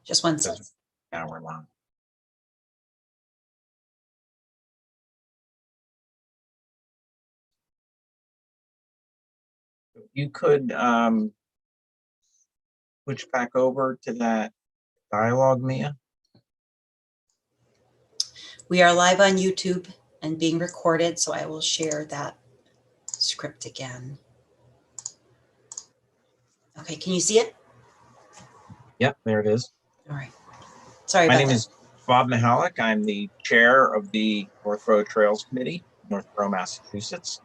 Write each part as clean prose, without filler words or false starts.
Just one second. Hour long. You could switch back over to that dialogue, Mia. We are live on YouTube and being recorded, so I will share that script again. Okay, can you see it? Yep, there it is. All right. Sorry My about name that. is Bob Mihalik. I'm the chair of the Northborough Trails Committee, Northborough, Massachusetts.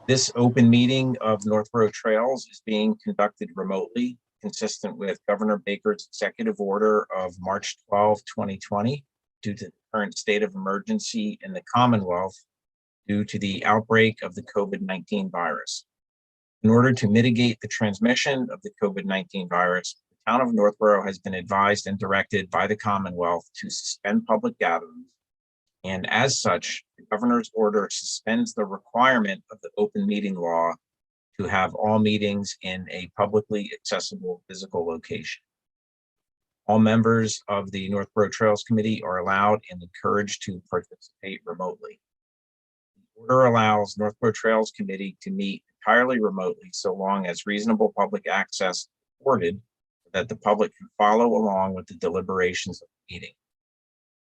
This open meeting of Northborough Trails is being conducted remotely, consistent with Governor Baker's executive order of March 12, 2020, due to the current state of emergency in the Commonwealth due to the outbreak of the COVID-19 virus. In order to mitigate the transmission of the COVID-19 virus, the town of Northborough has been advised and directed by the Commonwealth to suspend public gatherings. And as such, the governor's order suspends the requirement of the open meeting law to have all meetings in a publicly accessible physical location. All members of the Northborough Trails Committee are allowed and encouraged to participate remotely. The order allows Northborough Trails Committee to meet entirely remotely so long as reasonable public access is afforded so that the public can follow along with the deliberations of the meeting.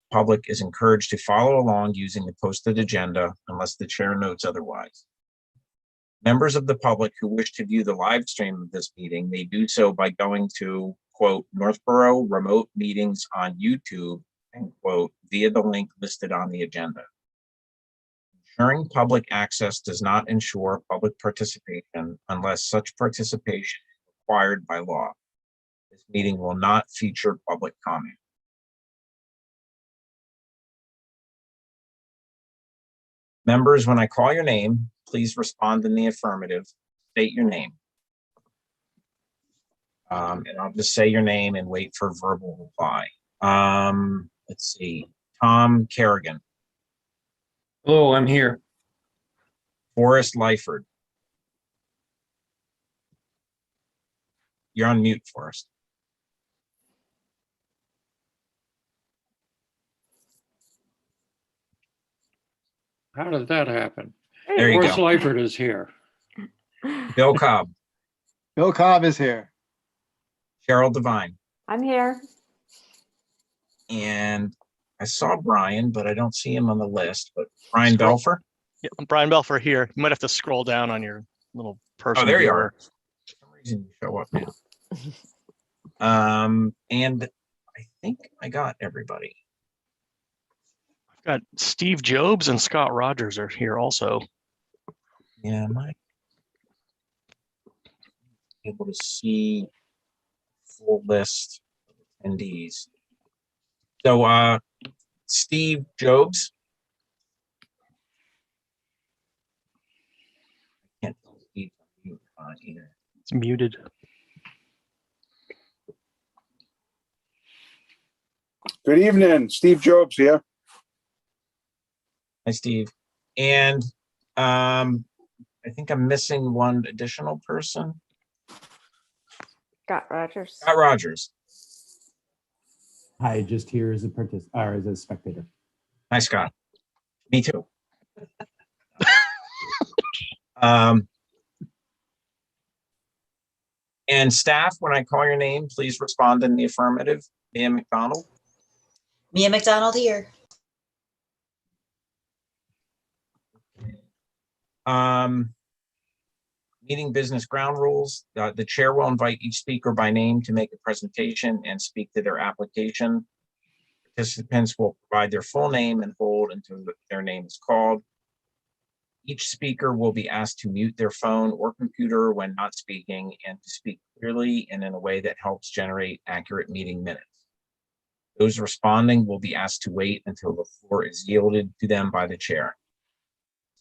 The public is encouraged to follow along using the posted agenda unless the chair notes otherwise. Members of the public who wish to view the live stream of this meeting may do so by going to, quote, Northborough remote meetings on YouTube, and quote, via the link listed on the agenda. Ensuring public access does not ensure public participation unless such participation is required by law. This meeting will not feature public comment. Members, when I call your name, please respond in the affirmative. State your name. And I'll just say your name and wait for verbal reply. Let's see. Tom Kerrigan. Hello, I'm here. Forrest Lyford. You're on mute, Forrest. How did that happen? There you Forrest go. Lyford is here. Bill Cobb. Bill Cobb is here. Cheryl Devine. I'm here. And I saw Brian, but I don't see him on the list. But Brian Belfer. Yeah, I'm Brian Belfer here. You might have to scroll down on your little person. Oh, there you viewer. are. For some reason you show up now. And I think I got everybody. I've got Steve Jobs and Scott Rogers are here also. Yeah, am I able to see full list of attendees? So Steve Jobs. I can't tell Steve on either. It's muted. Good evening, Steve Jobs here. Hi, Steve. And I think I'm missing one additional person. Scott Rogers. Scott Rogers. Hi, just here as a participant or as a spectator. Hi, Scott. Me too. And staff, when I call your name, please respond in the affirmative. Mia McDonald. Mia McDonald here. Meeting business ground rules. The chair will invite each speaker by name to make a presentation and speak to their application. Participants will provide their full name and hold until their name is called. Each speaker will be asked to mute their phone or computer when not speaking and to speak clearly and in a way that helps generate accurate meeting minutes. Those responding will be asked to wait until the floor is yielded to them by the chair.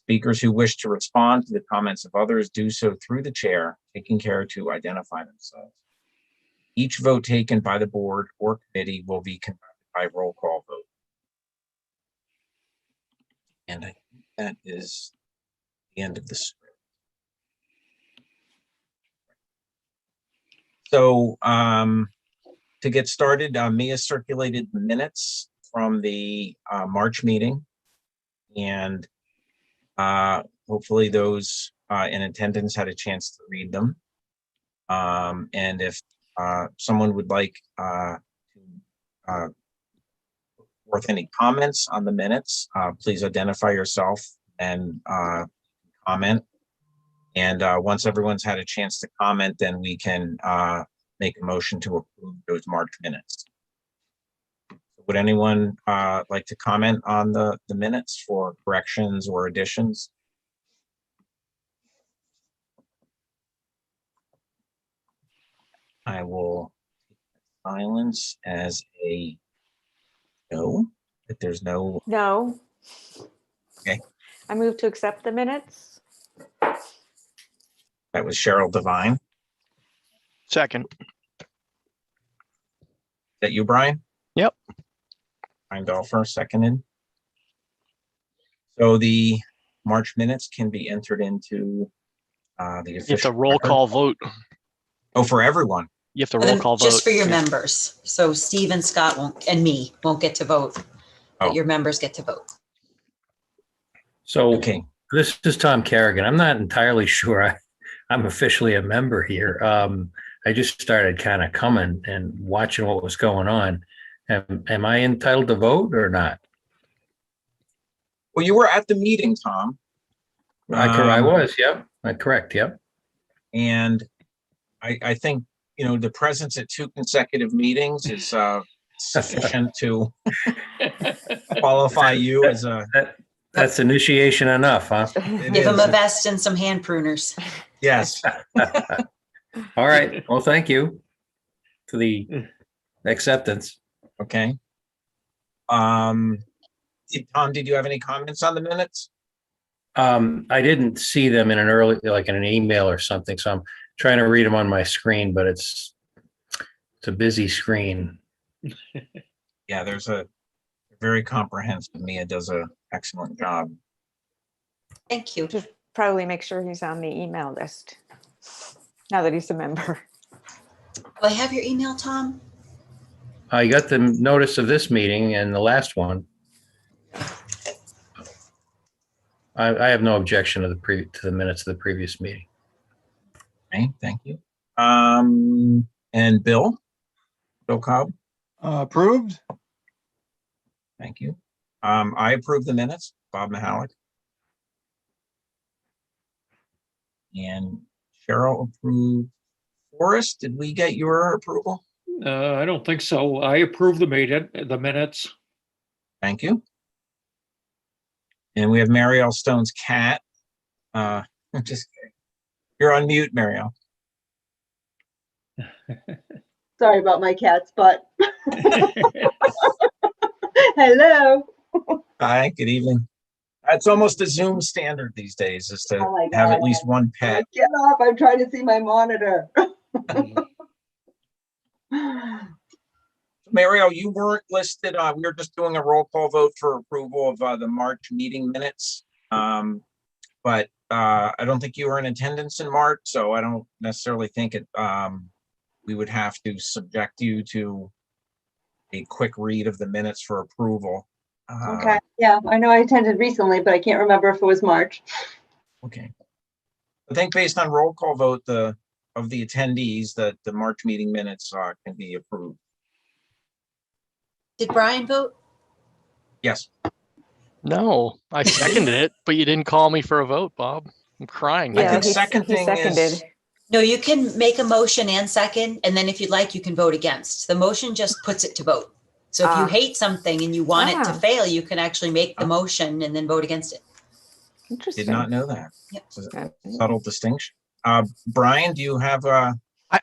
Speakers who wish to respond to the comments of others do so through the chair, taking care to identify themselves. Each vote taken by the board or committee will be conducted by roll call vote. And I think that is the end of the script. So to get started, Mia circulated the minutes from the March meeting. And hopefully those in attendance had a chance to read them. And if someone would like to worth any comments on the minutes, please identify yourself and comment. And once everyone's had a chance to comment, then we can make a motion to approve those March minutes. Would anyone like to comment on the minutes for corrections or additions? I will take silence as a no, if there's no. No. Okay. I move to accept the minutes. That was Cheryl Devine. Second. Is that you, Brian? Yep. Brian Dolfer, seconded. So the March minutes can be entered into the You have official to roll record. call vote. Oh, for everyone. You have to And roll then call vote. just for your Yeah. members. So Steve and Scott won't, and me won't get to vote, Oh. but your members get to vote. So Okay. this is Tom Kerrigan. I'm not entirely sure I'm officially a member here. I just started kind of coming and watching what was going on. Am I entitled to vote or not? Well, you were at the meeting, Tom. I was, yep. Correct, yep. And I think, you know, the presence at 2 consecutive meetings is sufficient to qualify you as a. That's initiation enough, huh? It Give them is. a vest and some hand pruners. Yes. All right. Well, thank you for the acceptance. Okay. Tom, did you have any comments on the minutes? I didn't see them in an early, like in an email or something, so I'm trying to read them on my screen, but it's a busy screen. Yeah, there's a very comprehensive. Mia does an excellent job. Thank you. Just probably make sure he's on the email list now that he's a member. Do I have your email, Tom? I got the notice of this meeting and the last one. I have no objection to the minutes of the previous meeting. Okay, thank you. And Bill Cobb, Approved? thank you. I approve the minutes. Bob Mahalik. And Cheryl approved. Forrest, did we get your approval? I don't think so. I approve the minutes. Thank you. And we have Marielle Stone's cat. I'm just kidding. You're on mute, Marielle. Sorry about my cat's butt. Hello. Hi, good evening. It's almost a Zoom standard these days is to Oh my have God. at least one pet. Get off. I'm trying to see my monitor. Marielle, you weren't listed. We were just doing a roll call vote for approval of the March meeting minutes. But I don't think you were in attendance in March, so I don't necessarily think we would have to subject you to a quick read of the minutes for approval. Okay. Yeah, I know I attended recently, but I can't remember if it was March. Okay. I think based on roll call vote of the attendees, that the March meeting minutes can be approved. Did Brian vote? Yes. No, I seconded it, but you didn't call me for a vote, Bob. I'm crying. I Yeah, think he seconding seconded. is. No, you can make a motion and second, and then if you'd like, you can vote against. The motion just puts it to vote. So if you Ah. hate something and you want it to Ah. fail, you can actually make the motion and then vote against it. Interesting. Did not know that. Yep. It's a subtle distinction. Brian, do you have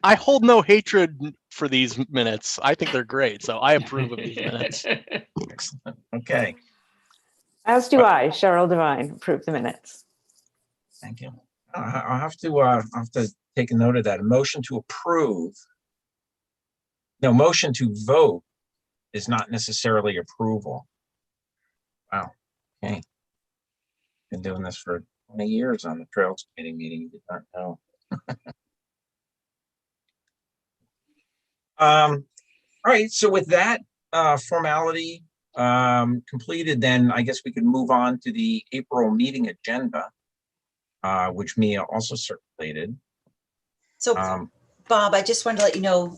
I hold no hatred for these minutes. I think they're great, so I approve of these minutes. excellent. Okay, As do I, Cheryl Devine, approve the minutes. thank you. I'll have to take a note of that. A motion to approve. No, motion to vote is not necessarily approval. Wow. Okay. Been doing this for 20 years on the Trails Committee meeting. Did not know. All right, so with that formality completed, then I guess we could move on to the April meeting agenda, which Mia also circulated. So Um, Bob, I just wanted to let you know,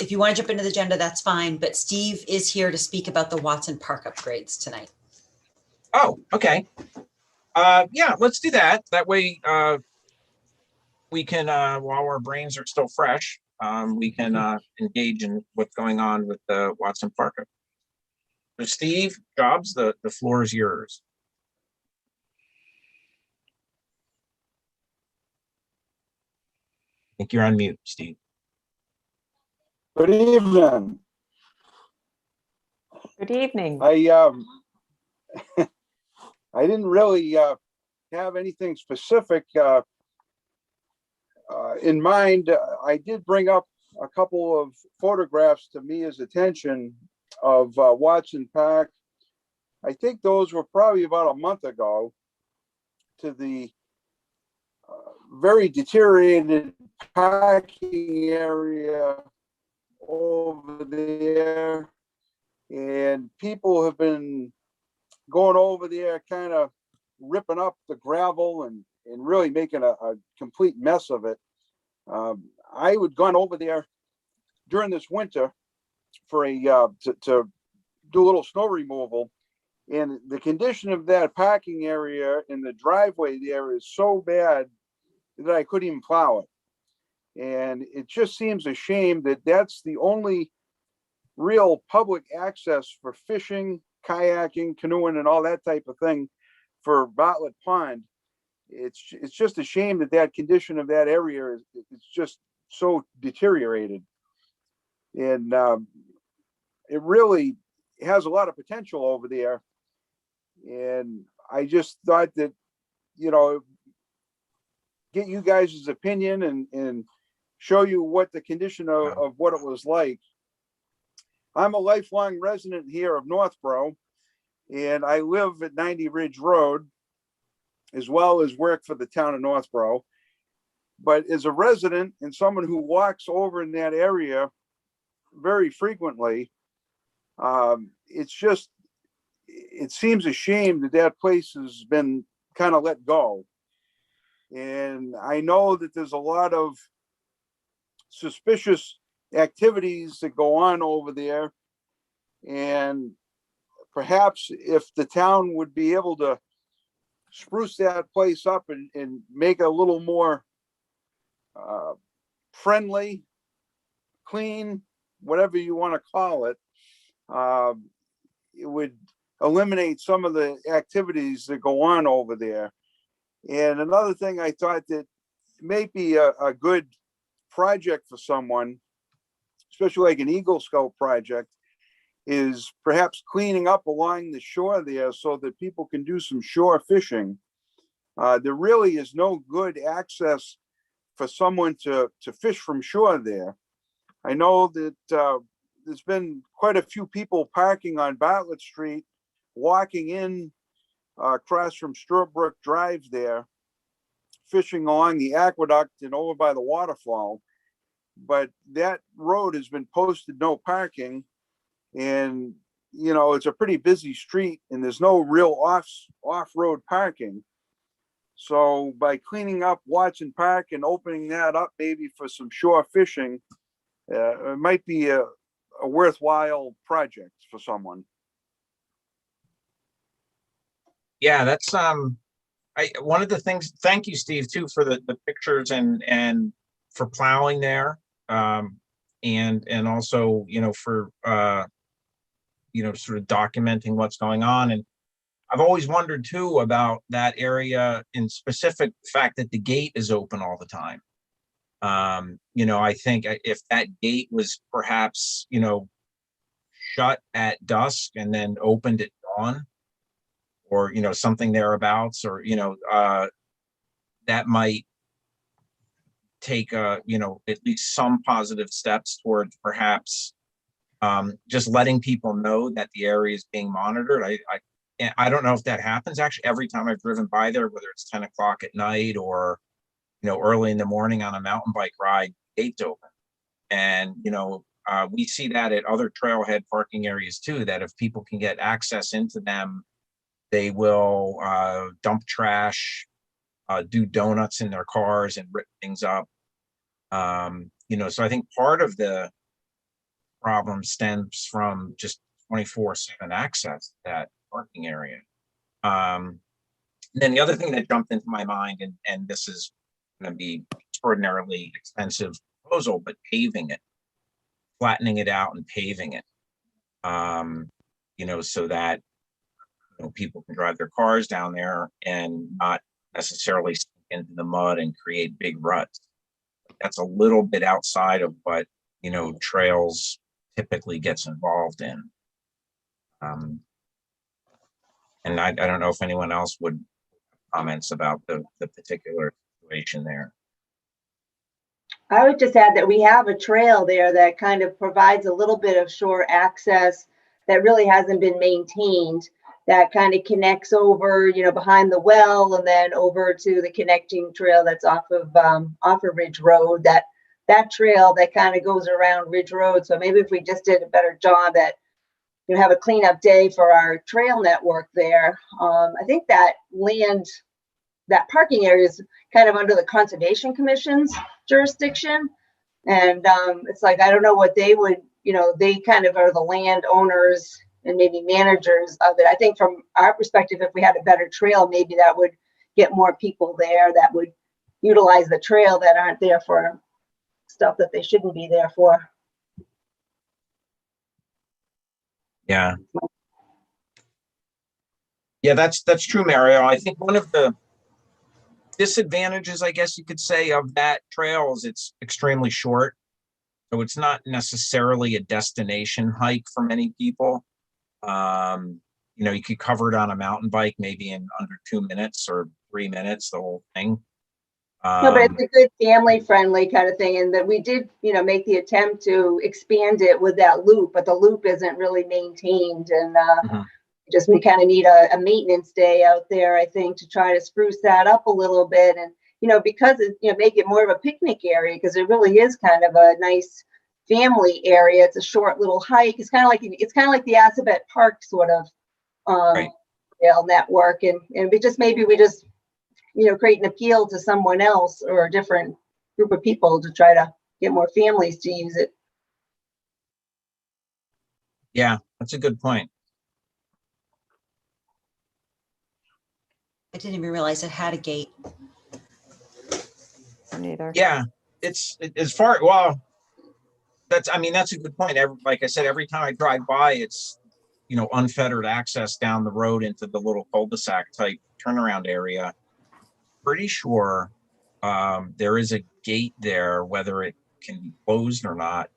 if you want to jump into the agenda, that's fine, but Steve is here to speak about the Watson Park upgrades tonight. Oh, okay. Yeah, let's do that. That way we can, while our brains are still fresh, we can engage in what's going on with the Watson Park. So Steve Jobs, the floor is yours. I think you're on mute, Steve. Good evening. Good evening. I didn't really have anything specific in mind. I did bring up a couple of photographs to Mia's attention of Watson Park. I think those were probably about a month ago, to the very deteriorated parking area over there. And people have been going over there, kind of ripping up the gravel and really making a complete mess of it. I had gone over there during this winter for a to do a little snow removal, and the condition of that parking area in the driveway there is so bad that I couldn't even plow it. And it just seems a shame that that's the only real public access for fishing, kayaking, canoeing, and all that type of thing for Bartlett Pond. It's just a shame that that condition of that area is it's just so deteriorated. And it really has a lot of potential over there. And I just thought that, you know, get you guys' opinion and show you what the condition of what it was like. I'm a lifelong resident here of Northborough, and I live at 90 Ridge Road, as well as work for the town of Northborough. But as a resident and someone who walks over in that area very frequently, it seems a shame that that place has been kind of let go. And I know that there's a lot of suspicious activities that go on over there. And perhaps if the town would be able to spruce that place up and make it a little more friendly, clean, whatever you want to call it, it would eliminate some of the activities that go on over there. And another thing I thought that may be a good project for someone, especially like an Eagle Scout project, is perhaps cleaning up along the shore there so that people can do some shore fishing. There really is no good access for someone to fish from shore there. I know that there's been quite a few people parking on Bartlett Street, walking in across from Sturbrook Drive there, fishing along the aqueduct and over by the waterfall. But that road has been posted no parking, and you know, it's a pretty busy street and there's no real off-road parking. So by cleaning up Watson Park and opening that up maybe for some shore fishing, it might be a worthwhile project for someone. Yeah, that's one of the things. Thank you, Steve, too, for the pictures and for plowing there, and also, you know, for you know, sort of documenting what's going on. And I've always wondered too about that area, in specific fact that the gate is open all the time. You know, I think if that gate was perhaps, you know, shut at dusk and then opened at dawn, or, you know, something thereabouts, or, you know, that might take, you know, at least some positive steps towards perhaps just letting people know that the area is being monitored. I don't know if that happens actually every time I've driven by there, whether it's 10 o'clock at night or, you know, early in the morning on a mountain bike ride, gates open. And, you know, We see that at other trailhead parking areas too, that if people can get access into them, they will dump trash, do donuts in their cars and rip things up. So I think part of the problem stems from just 24/7 access to that parking area. Then the other thing that jumped into my mind, and this is going to be extraordinarily expensive proposal, but paving it, flattening it out and paving it, so that people can drive their cars down there and not necessarily sink into the mud and create big ruts. That's a little bit outside of what trails typically gets involved in. And I don't know if anyone else would comments about the particular situation there. I would just add that we have a trail there that kind of provides a little bit of shore access that really hasn't been maintained, that kind of connects over, behind the well and then over to the connecting trail that's off of Ridge Road, that trail that kind of goes around Ridge Road. So maybe if we just did a better job at, have a cleanup day for our trail network there. I think that that parking area is kind of under the Conservation Commission's jurisdiction. And it's like, I don't know what they would, they kind of are the landowners and maybe managers of it. I think from our perspective, if we had a better trail, maybe that would get more people there that would utilize the trail that aren't there for stuff that they shouldn't be there for. Yeah. Yeah, that's true, Mario. I think one of the disadvantages, I guess you could say, of that trail is it's extremely short. So it's not necessarily a destination hike for many people. You could cover it on a mountain bike, maybe in under 2 minutes or 3 minutes, the whole thing. No, but it's a good family-friendly kind of thing, and that we did, make the attempt to expand it with that loop, but the loop isn't really maintained, and we kind of need a maintenance day out there, I think, to try to spruce that up a little bit, and because make it more of a picnic area, because it really is kind of a nice family area. It's a short little hike. It's kind of like the Assabet Park sort of trail network, and we just create an appeal to someone else or a different group of people to try to get more families to use it. Yeah, that's a good point. I didn't even realize it had a gate. Neither. Yeah, it's as far, well, that's a good point. Like I said, every time I drive by, it's, unfettered access down the road into the little cul-de-sac type turnaround area. Pretty sure there is a gate there, whether it can be closed or not.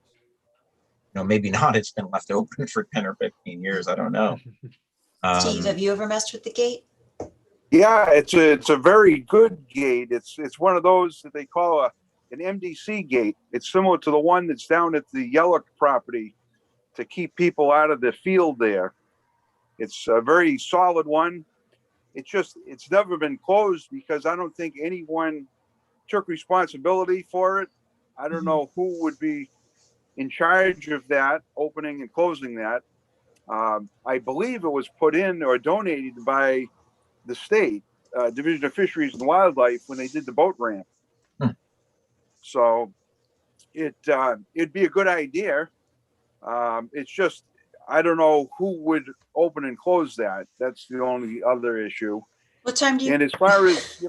Maybe not. It's been left open for 10 or 15 years. I don't know. Steve, have you ever messed with the gate? Yeah, it's a very good gate. It's one of those that they call an MDC gate. It's similar to the one that's down at the Yellow property to keep people out of the field there. It's a very solid one. It's never been closed because I don't think anyone took responsibility for it. I don't know who would be in charge of that, opening and closing that. I believe it was put in or donated by the state Division of Fisheries and Wildlife when they did the boat ramp. So it'd be a good idea. It's just, I don't know who would open and close that. That's the only other issue. What time do you? And as far as,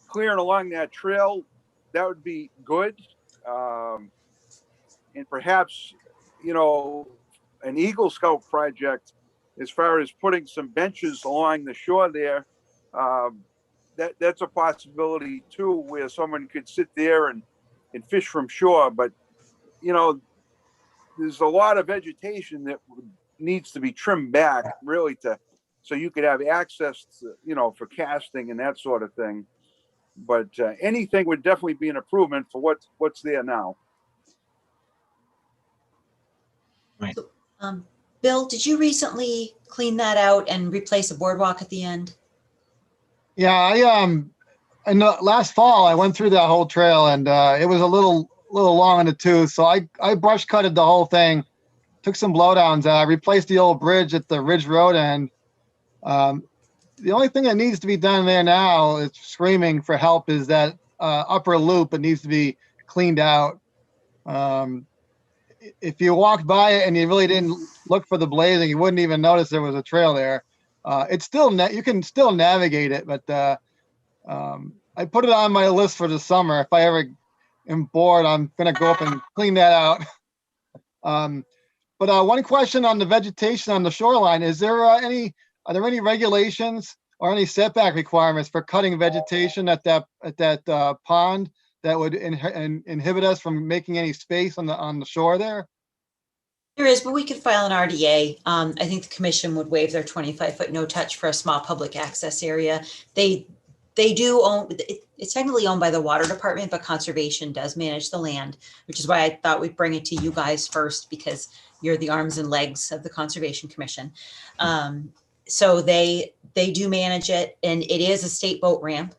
clearing along that trail, that would be good. And perhaps, an Eagle Scout project, as far as putting some benches along the shore there, that's a possibility too, where someone could sit there and fish from shore. But, there's a lot of vegetation that needs to be trimmed back really so you could have access to, for casting and that sort of thing. But anything would definitely be an improvement for what's there now. Right. Bill, did you recently clean that out and replace a boardwalk at the end? Yeah, I know last fall I went through that whole trail and it was a little little long in the tooth. So I brush cutted the whole thing, took some blowdowns out, replaced the old bridge at the Ridge Road end. The only thing that needs to be done there now, it's screaming for help, is that upper loop. It needs to be cleaned out. If you walked by it and you really didn't look for the blazing, you wouldn't even notice there was a trail there. It's still you can still navigate it, but I put it on my list for the summer. If I ever am bored, I'm gonna go up and clean that out. But one question on the vegetation on the shoreline: are there any regulations or any setback requirements for cutting vegetation at that pond that would inhibit us from making any space on the shore there? There is, but we could file an RDA. I think the commission would waive their 25-foot no touch for a small public access area. They do own, it's technically owned by the water department, but conservation does manage the land, which is why I thought we'd bring it to you guys first, because you're the arms and legs of the Conservation Commission. So they do manage it, and it is a state boat ramp.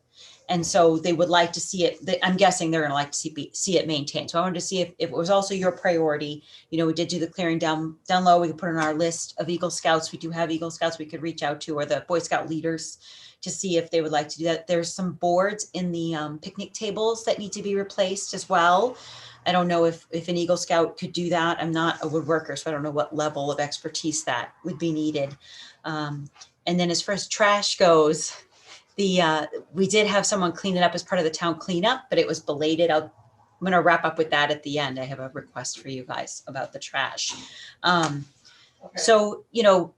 And so they would like to see it. I'm guessing they're going to like to see it maintained. So I wanted to see if it was also your priority. You know, we did do the clearing down low. We could put on our list of Eagle Scouts. We do have Eagle Scouts we could reach out to, or the Boy Scout leaders, to see if they would like to do that. There's some boards in the picnic tables that need to be replaced as well. I don't know if an Eagle Scout could do that. I'm not a woodworker, so I don't know what level of expertise that would be needed. And then as far as trash goes, we did have someone clean it up as part of the town cleanup, but it was belated. I'm going to wrap up with that at the end. I have a request for you guys about the trash. So, you know,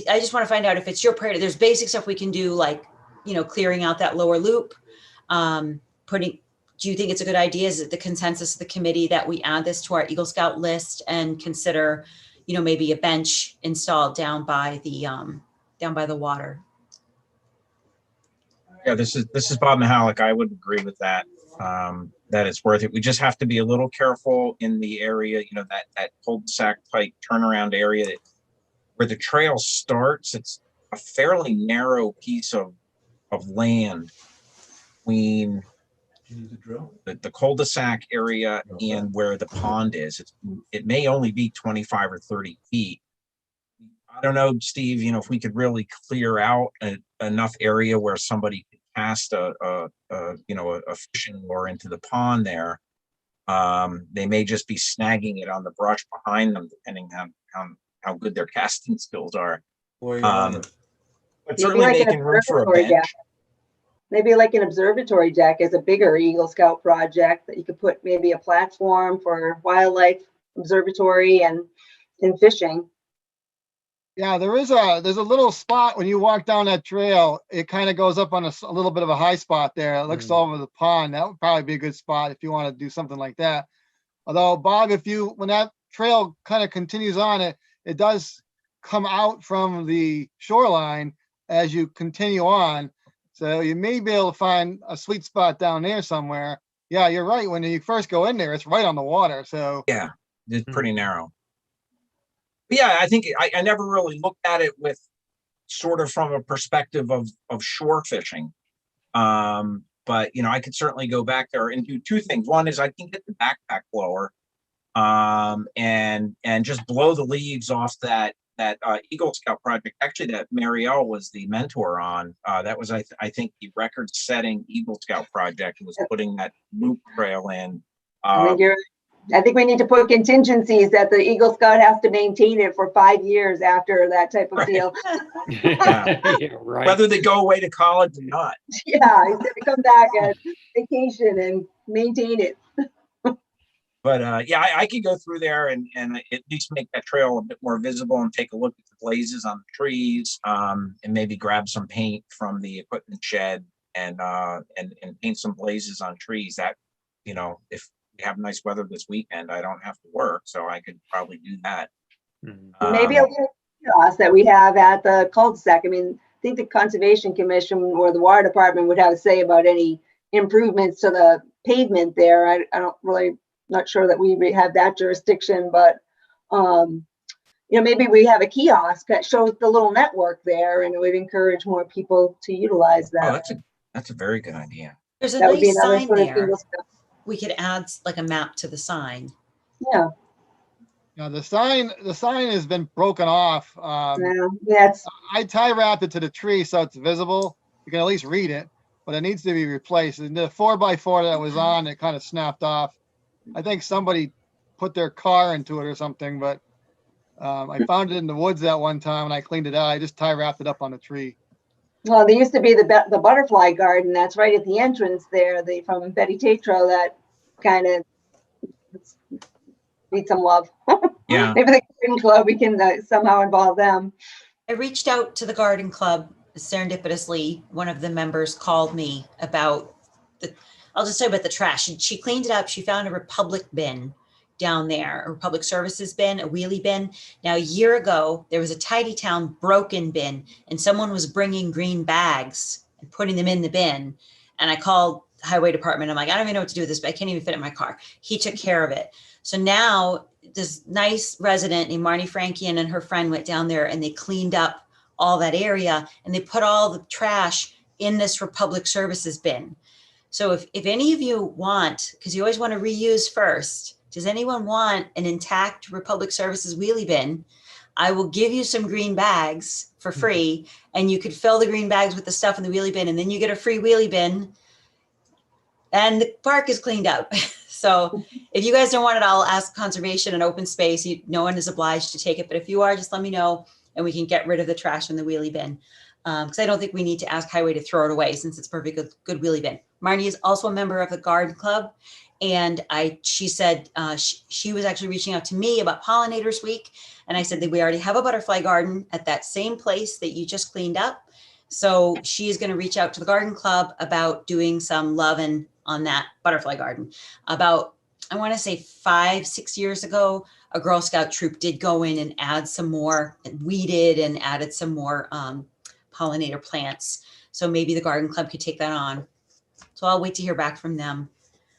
I just want to find out if it's your priority. There's basic stuff we can do, like, you know, clearing out that lower loop. Do you think it's a good idea? Is it the consensus of the committee that we add this to our Eagle Scout list and consider, you know, maybe a bench installed down by the water? Yeah, this is Bob Mihalik. I would agree with that. That it's worth it. We just have to be a little careful in the area, you know, that cul-de-sac type turnaround area where the trail starts. It's a fairly narrow piece of land between the cul-de-sac area and where the pond is. It may only be 25 or 30 feet. I don't know, Steve, you know, if we could really clear out enough area where somebody could cast a fishing lure into the pond there. They may just be snagging it on the brush behind them, depending on how good their casting skills are. But certainly like making room for a bench. Deck. Maybe like an observatory deck is a bigger Eagle Scout project that you could put maybe a platform for wildlife observatory and fishing. Yeah, there's a little spot when you walk down that trail. It kind of goes up on a little bit of a high spot there. It looks over the pond. That would probably be a good spot if you want to do something like that. Although, Bob, when that trail kind of continues on, it does come out from the shoreline as you continue on. So you may be able to find a sweet spot down there somewhere. Yeah, you're right. When you first go in there, it's right on the water. So yeah, it's pretty narrow. But yeah, I think I never really looked at it with sort of from a perspective of shore fishing. But you know, I could certainly go back there and do two things. One is I can get the backpack blower and just blow the leaves off that Eagle Scout project, actually, that Marielle was the mentor on. That was, I think, the record-setting Eagle Scout project, was putting that loop trail in. I think we need to put contingencies that the Eagle Scout has to maintain it for 5 years after that type of deal. Yeah. Yeah, right. Whether they go away to college or not. Yeah, he's going to come back at vacation and maintain it. But yeah, I could go through there and at least make that trail a bit more visible and take a look at the blazes on the trees, and maybe grab some paint from the equipment shed and paint some blazes on trees. That, you know, if we have nice weather this weekend, I don't have to work, so I could probably do that. Maybe a little kiosk that we have at the cul-de-sac. I mean, I think the Conservation Commission or the Water Department would have to say about any improvements to the pavement there. I don't really. Not sure that we have that jurisdiction, but you know, maybe we have a kiosk that shows the little network there, and it would encourage more people to utilize that. Oh, that's a very good idea. There's a That would be nice another sign sort of there. we could add like a map to the sign. Yeah, Yeah, the sign has been broken off. yeah, it's, I tie wrapped it to the tree so it's visible. You can at least read it, but it needs to be replaced. And the 4x4 that was on, it kind of snapped off. I think somebody put their car into it or something, but I found it in the woods that one time and I cleaned it out. I just tie wrapped it up on the tree. well, there used to be the butterfly garden that's right at the entrance there, from Betty Tatro, that kind of needs some love. Yeah. Maybe the garden club, we can somehow involve them. I reached out to the garden club. Serendipitously, one of the members called me about I'll just say about the trash. She cleaned it up. She found a Republic bin down there, a Republic Services bin, a wheelie bin. Now, a year ago, there was a Tidy Town broken bin, and someone was bringing green bags and putting them in the bin. And I called the highway department. I'm like, I don't even know what to do with this, but I can't even fit it in my car. He took care of it. So now this nice resident named Marnie Frankian and her friend went down there and they cleaned up all that area and they put all the trash in this Republic Services bin. So if any of you want, because you always want to reuse first, does anyone want an intact Republic Services wheelie bin? I will give you some green bags for free and you could fill the green bags with the stuff in the wheelie bin and then you get a free wheelie bin and the park is cleaned up. So if you guys don't want it, I'll ask conservation and open space. No one is obliged to take it, but if you are, just let me know and we can get rid of the trash in the wheelie bin. Because I don't think we need to ask highway to throw it away since it's perfect good wheelie bin. Marnie is also a member of the garden club. And she said she was actually reaching out to me about Pollinators Week. And I said that we already have a butterfly garden at that same place that you just cleaned up. So she is going to reach out to the garden club about doing some loving on that butterfly garden. About, I want to say 5-6 years ago, a Girl Scout troop did go in and add some more, and weeded and added some more pollinator plants. So maybe the garden club could take that on. So I'll wait to hear back from them.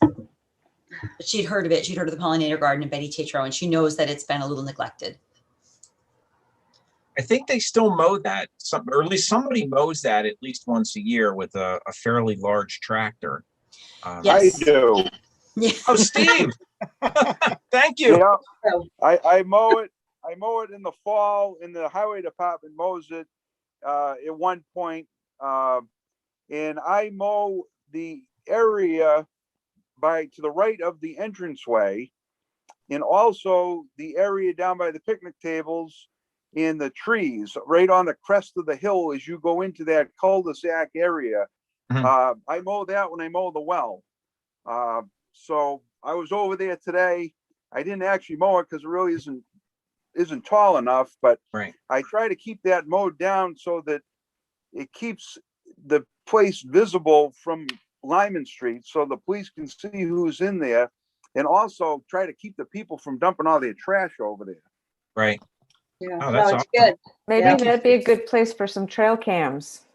But she'd heard of it. She'd heard of the pollinator garden in Betty Tatro, and she knows that it's been a little neglected. I think they still mow that, or at least somebody mows that at least once a year with a fairly large tractor. Yes. I do. Yeah. Oh, Steve. Thank you. Yeah, I mow it. I mow it in the fall, and the highway department mows it at one point. And I mow the area to the right of the entranceway, and also the area down by the picnic tables and the trees right on the crest of the hill as you go into that cul-de-sac area. Mhm. I mow that when I mow the well. So I was over there today. I didn't actually mow it because it really isn't tall enough, but Right. I try to keep that mowed down so that it keeps the place visible from Lyman Street so the police can see who's in there, and also try to keep the people from dumping all their trash over there. Right. Yeah, Oh, no, that's it's awesome. good. Maybe Yeah. that'd be a good place for some trail cams.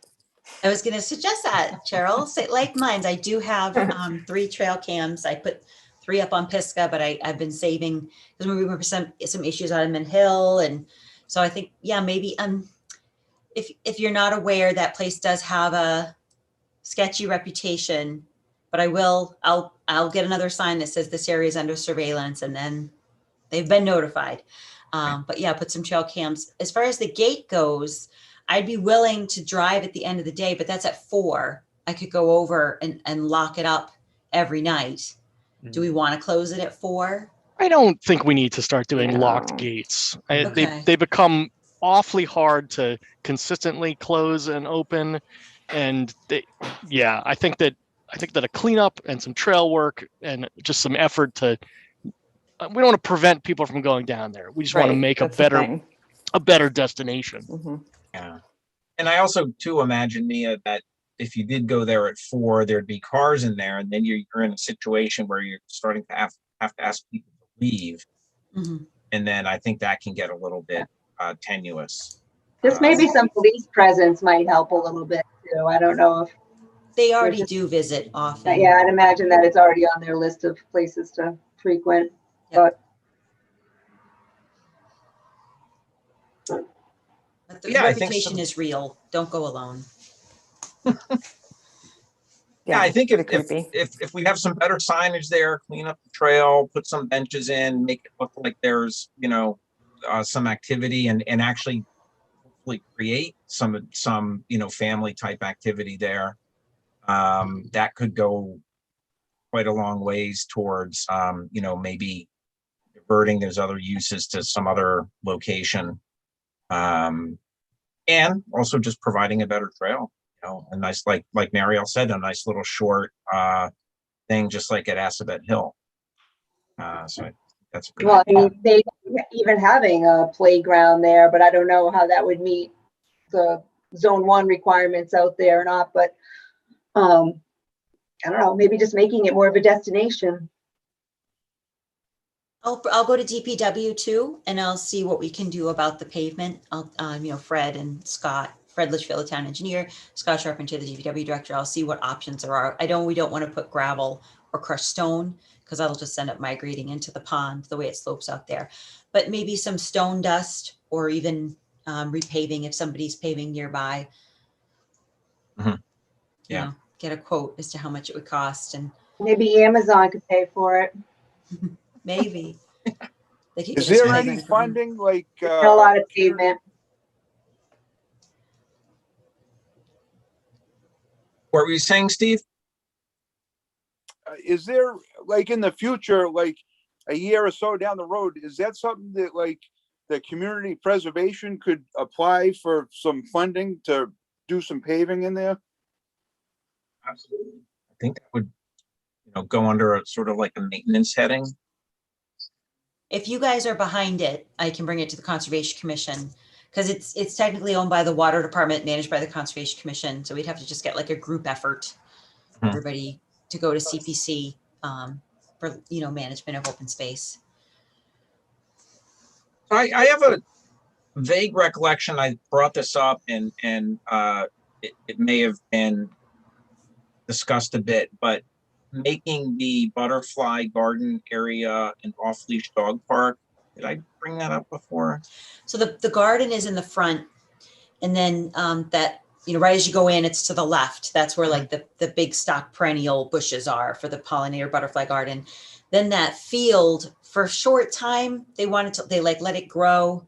I was going to suggest that, Cheryl. Like mine, I do have 3 trail cams. I put 3 up on Pisgah, but I've been saving because we remember some issues on Mint Hill, and so I think maybe if you're not aware, that place does have a sketchy reputation. But I'll get another sign that says this area is under surveillance, and then they've been notified. But yeah, put some trail cams. As far as the gate goes, I'd be willing to drive at the end of the day, but that's at 4. I could go over and lock it up every night. Do we want to close it at 4? I don't think we need to start doing No. locked gates. Okay. They become awfully hard to consistently close and open, and I think that a cleanup and some trail work and just some effort to we don't want to prevent people from going down there. We just want to Right, make that's the thing. a better destination. Mhm. Yeah. And I also too imagine, Mia, that if you did go there at 4, there'd be cars in there, and then you're in a situation where you're starting to have to ask people to leave. Mhm. And then I think that can get a little bit tenuous. Just maybe some police presence might help a little bit too. I don't know if, They already do visit often. yeah, I'd imagine that it's already on their list of places to frequent, Yep. but But the Yeah, I think reputation is real. Don't go alone. Yeah, I think if, pretty creepy. if we have some better signage there, clean up the trail, put some benches in, make it look like there's, some activity and actually hopefully create some, family type activity there. That could go quite a long ways towards, maybe diverting those other uses to some other location. And also just providing a better trail, a nice, like Mariel said, a nice little short thing, just like at Assabet Hill. So that's a good Well, I idea. mean, they even having a playground there, but I don't know how that would meet the zone 1 requirements out there or not, but I don't know, maybe just making it more of a destination. I'll go to DPW too, and I'll see what we can do about the pavement. I'll, Fred and Scott, Fred Litchfield, the town engineer, Scott Charpenter, the DPW director. I'll see what options there are. We don't want to put gravel or crushed stone because that'll just end up migrating into the pond the way it slopes out there. But maybe some stone dust or even repaving if somebody's paving nearby. Mhm. You Yeah. know, get a quote as to how much it would cost, and Maybe Amazon could pay for it. maybe they could Is get us there any playground equipment. funding like? A lot of pavement. What were you saying, Steve? Is there like in the future, like a year or so down the road, is that something that like the community preservation could apply for some funding to do some paving in there? Absolutely. I think that would, go under a sort of like a maintenance heading. If you guys are behind it, I can bring it to the Conservation Commission because it's technically owned by the Water Department, managed by the Conservation Commission. So we'd have to just get like a group effort, everybody to go to CPC for management of open space. I have a vague recollection. I brought this up and it may have been discussed a bit, but making the butterfly garden area an off-leash dog park. Did I bring that up before? So the garden is in the front, and then that, right as you go in, it's to the left. That's where like the big stock perennial bushes are for the pollinator butterfly garden. Then that field, for a short time, they let it grow.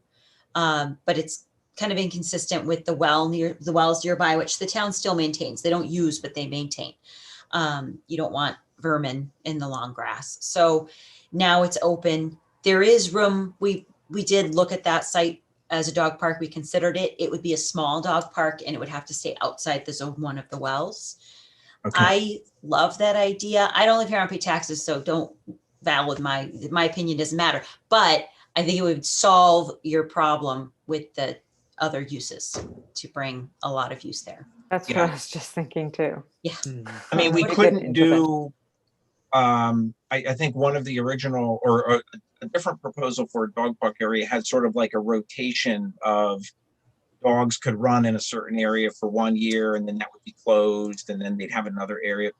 But it's kind of inconsistent with the wells nearby, which the town still maintains. They don't use, but they maintain. You don't want vermin in the long grass. So now it's open. There is room. We did look at that site as a dog park. We considered it. It would be a small dog park and it would have to stay outside the zone 1 of the wells. Okay. I love that idea. I don't live here on pay taxes, so don't valid my opinion doesn't matter. But I think it would solve your problem with the other uses to bring a lot of use there. That's what I was just thinking too. Yeah. I mean, we What a couldn't good do, I think one of the original or a different proposal for a dog park area had sort of like a rotation of dogs could run in a certain area for 1 year and then that would be closed and then they'd have another area.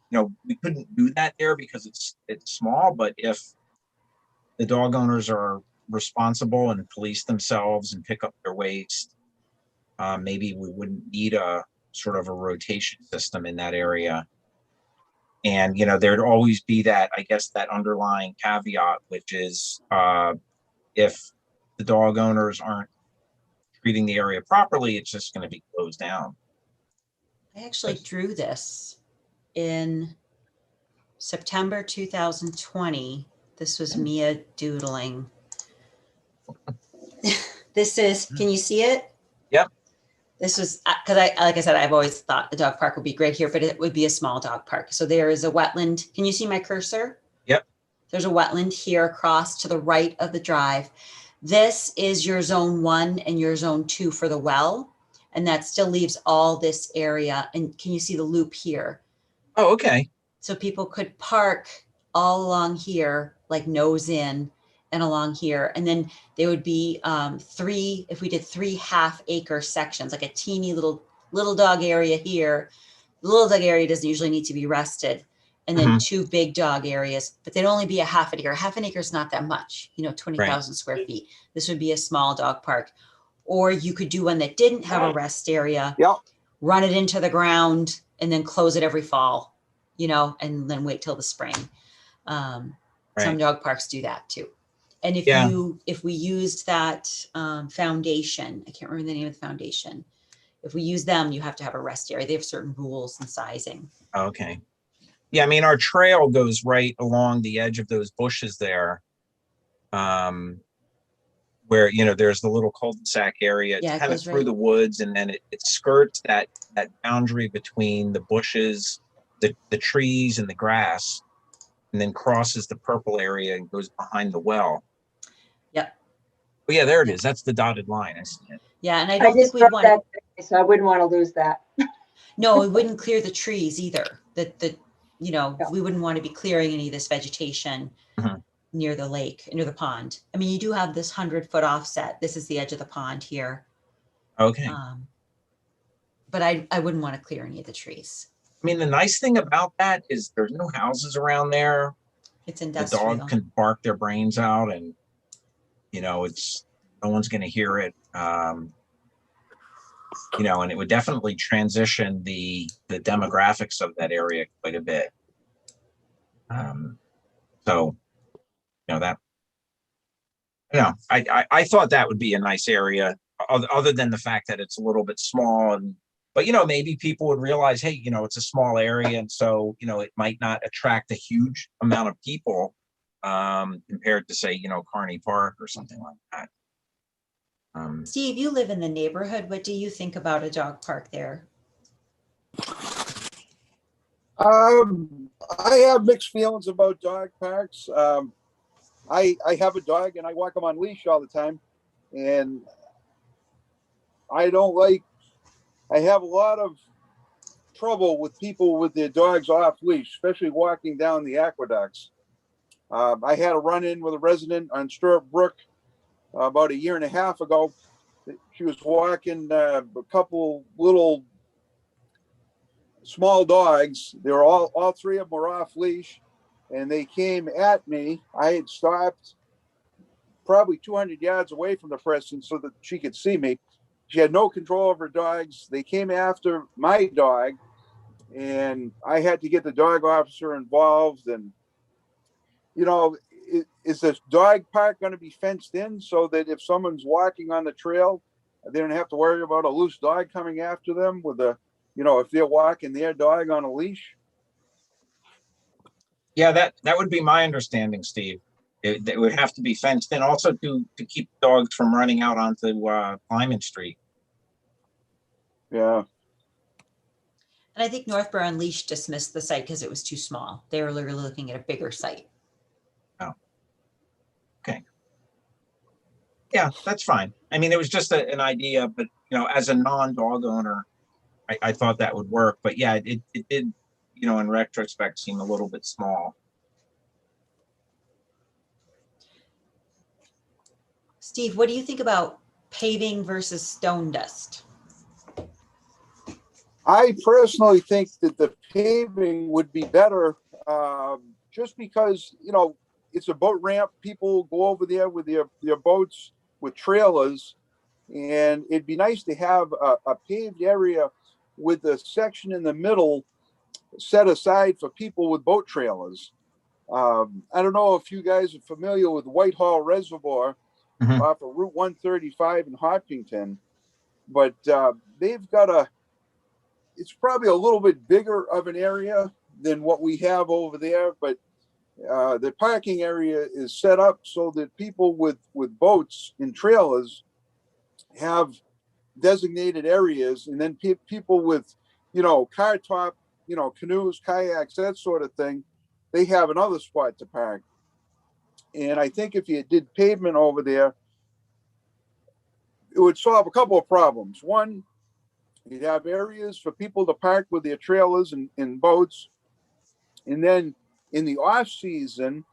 We couldn't do that there because it's small, but if the dog owners are responsible and police themselves and pick up their waste, maybe we wouldn't need a sort of a rotation system in that area. And there'd always be that, I guess, that underlying caveat, which is if the dog owners aren't treating the area properly, it's just going to be closed down. I actually drew this in September 2020. This was Mia doodling. This is, can you see it? Yep. This was, because like I said, I've always thought the dog park would be great here, but it would be a small dog park. So there is a wetland. Can you see my cursor? Yep. There's a wetland here across to the right of the drive. This is your zone 1 and your zone 2 for the well. And that still leaves all this area. And can you see the loop here? Oh, okay. So people could park all along here, like nose in and along here. And then there would be if we did 3 half-acre sections, like a teeny little dog area here. The little dog area doesn't usually need to be rested. And then 2 big dog areas, but they'd only be a half an acre. Half an acre is not that much, 20,000 square feet. This would be a small dog park. Or you could do one that didn't have a rest area, run it into the ground, and then close it every fall. and then wait till the spring. Some Right. dog parks do that too. And Yeah. if we used that foundation, I can't remember the name of the foundation. If we use them, you have to have a rest area. They have certain rules and sizing. Okay. Yeah, I mean, our trail goes right along the edge of those bushes there. Where, there's the little cul-de-sac area. It's Yeah, it kind of goes through right- the woods, and then it skirts that boundary between the bushes, the trees and the grass, and then crosses the purple area and goes behind the well. Yep. Oh yeah, there it is. That's the dotted line. I see it. Yeah, and I I don't just think we'd wrote want to. that, today, so I wouldn't want to lose that. No, we wouldn't clear the trees either. Yeah. We wouldn't want to be clearing any of this vegetation Mhm. near the lake, near the pond. I mean, you do have this 100-foot offset. This is the edge of the pond here. Okay. But I wouldn't want to clear any of the trees. I mean, the nice thing about that is there's no houses around there. It's The industrial. dog can bark their brains out, and it's no one's going to hear it. And it would definitely transition the demographics of that area quite a bit. So, that, I thought that would be a nice area, other than the fact that it's a little bit small, but maybe people would realize, hey, it's a small area, and so it might not attract a huge amount of people compared to, say, Kearney Park or something like that. Steve, you live in the neighborhood. What do you think about a dog park there? I have mixed feelings about dog parks. I have a dog and I walk him on leash all the time, and I have a lot of trouble with people with their dogs off leash, especially walking down the aqueducts. I had a run-in with a resident on Stewart Brook about a year and a half ago. She was walking a couple little small dogs. They were all three of them were off leash, and they came at me. I had stopped probably 200 yards away from the person so that she could see me. She had no control over dogs. They came after my dog, and I had to get the dog officer involved. And is this dog park going to be fenced in so that if someone's walking on the trail, they don't have to worry about a loose dog coming after them if they're walking their dog on a leash? Yeah, that would be my understanding, Steve. It would have to be fenced in, also to keep dogs from running out onto Lyman Street. Yeah. And I think Northborough Unleashed dismissed the site because it was too small. They were literally looking at a bigger site. Oh. Okay. Yeah, that's fine. I mean, it was just an idea, but as a non-dog owner, I thought that would work. But yeah, it did, in retrospect, seem a little bit small. Steve, what do you think about paving versus stone dust? I personally think that the paving would be better, just because, it's a boat ramp. People go over there with their boats with trailers, and it'd be nice to have a paved area with a section in the middle set aside for people with boat trailers. I don't know if you guys are familiar with Whitehall Reservoir off of Route 135 in Hopkinton, but they've got it's probably a little bit bigger of an area than what we have over there, but the parking area is set up so that people with boats and trailers have designated areas, and then people with car top, canoes, kayaks, that sort of thing, they have another spot to park. And I think if you did pavement over there, it would solve a couple of problems. One, you'd have areas for people to park with their trailers and boats. And then in the off season,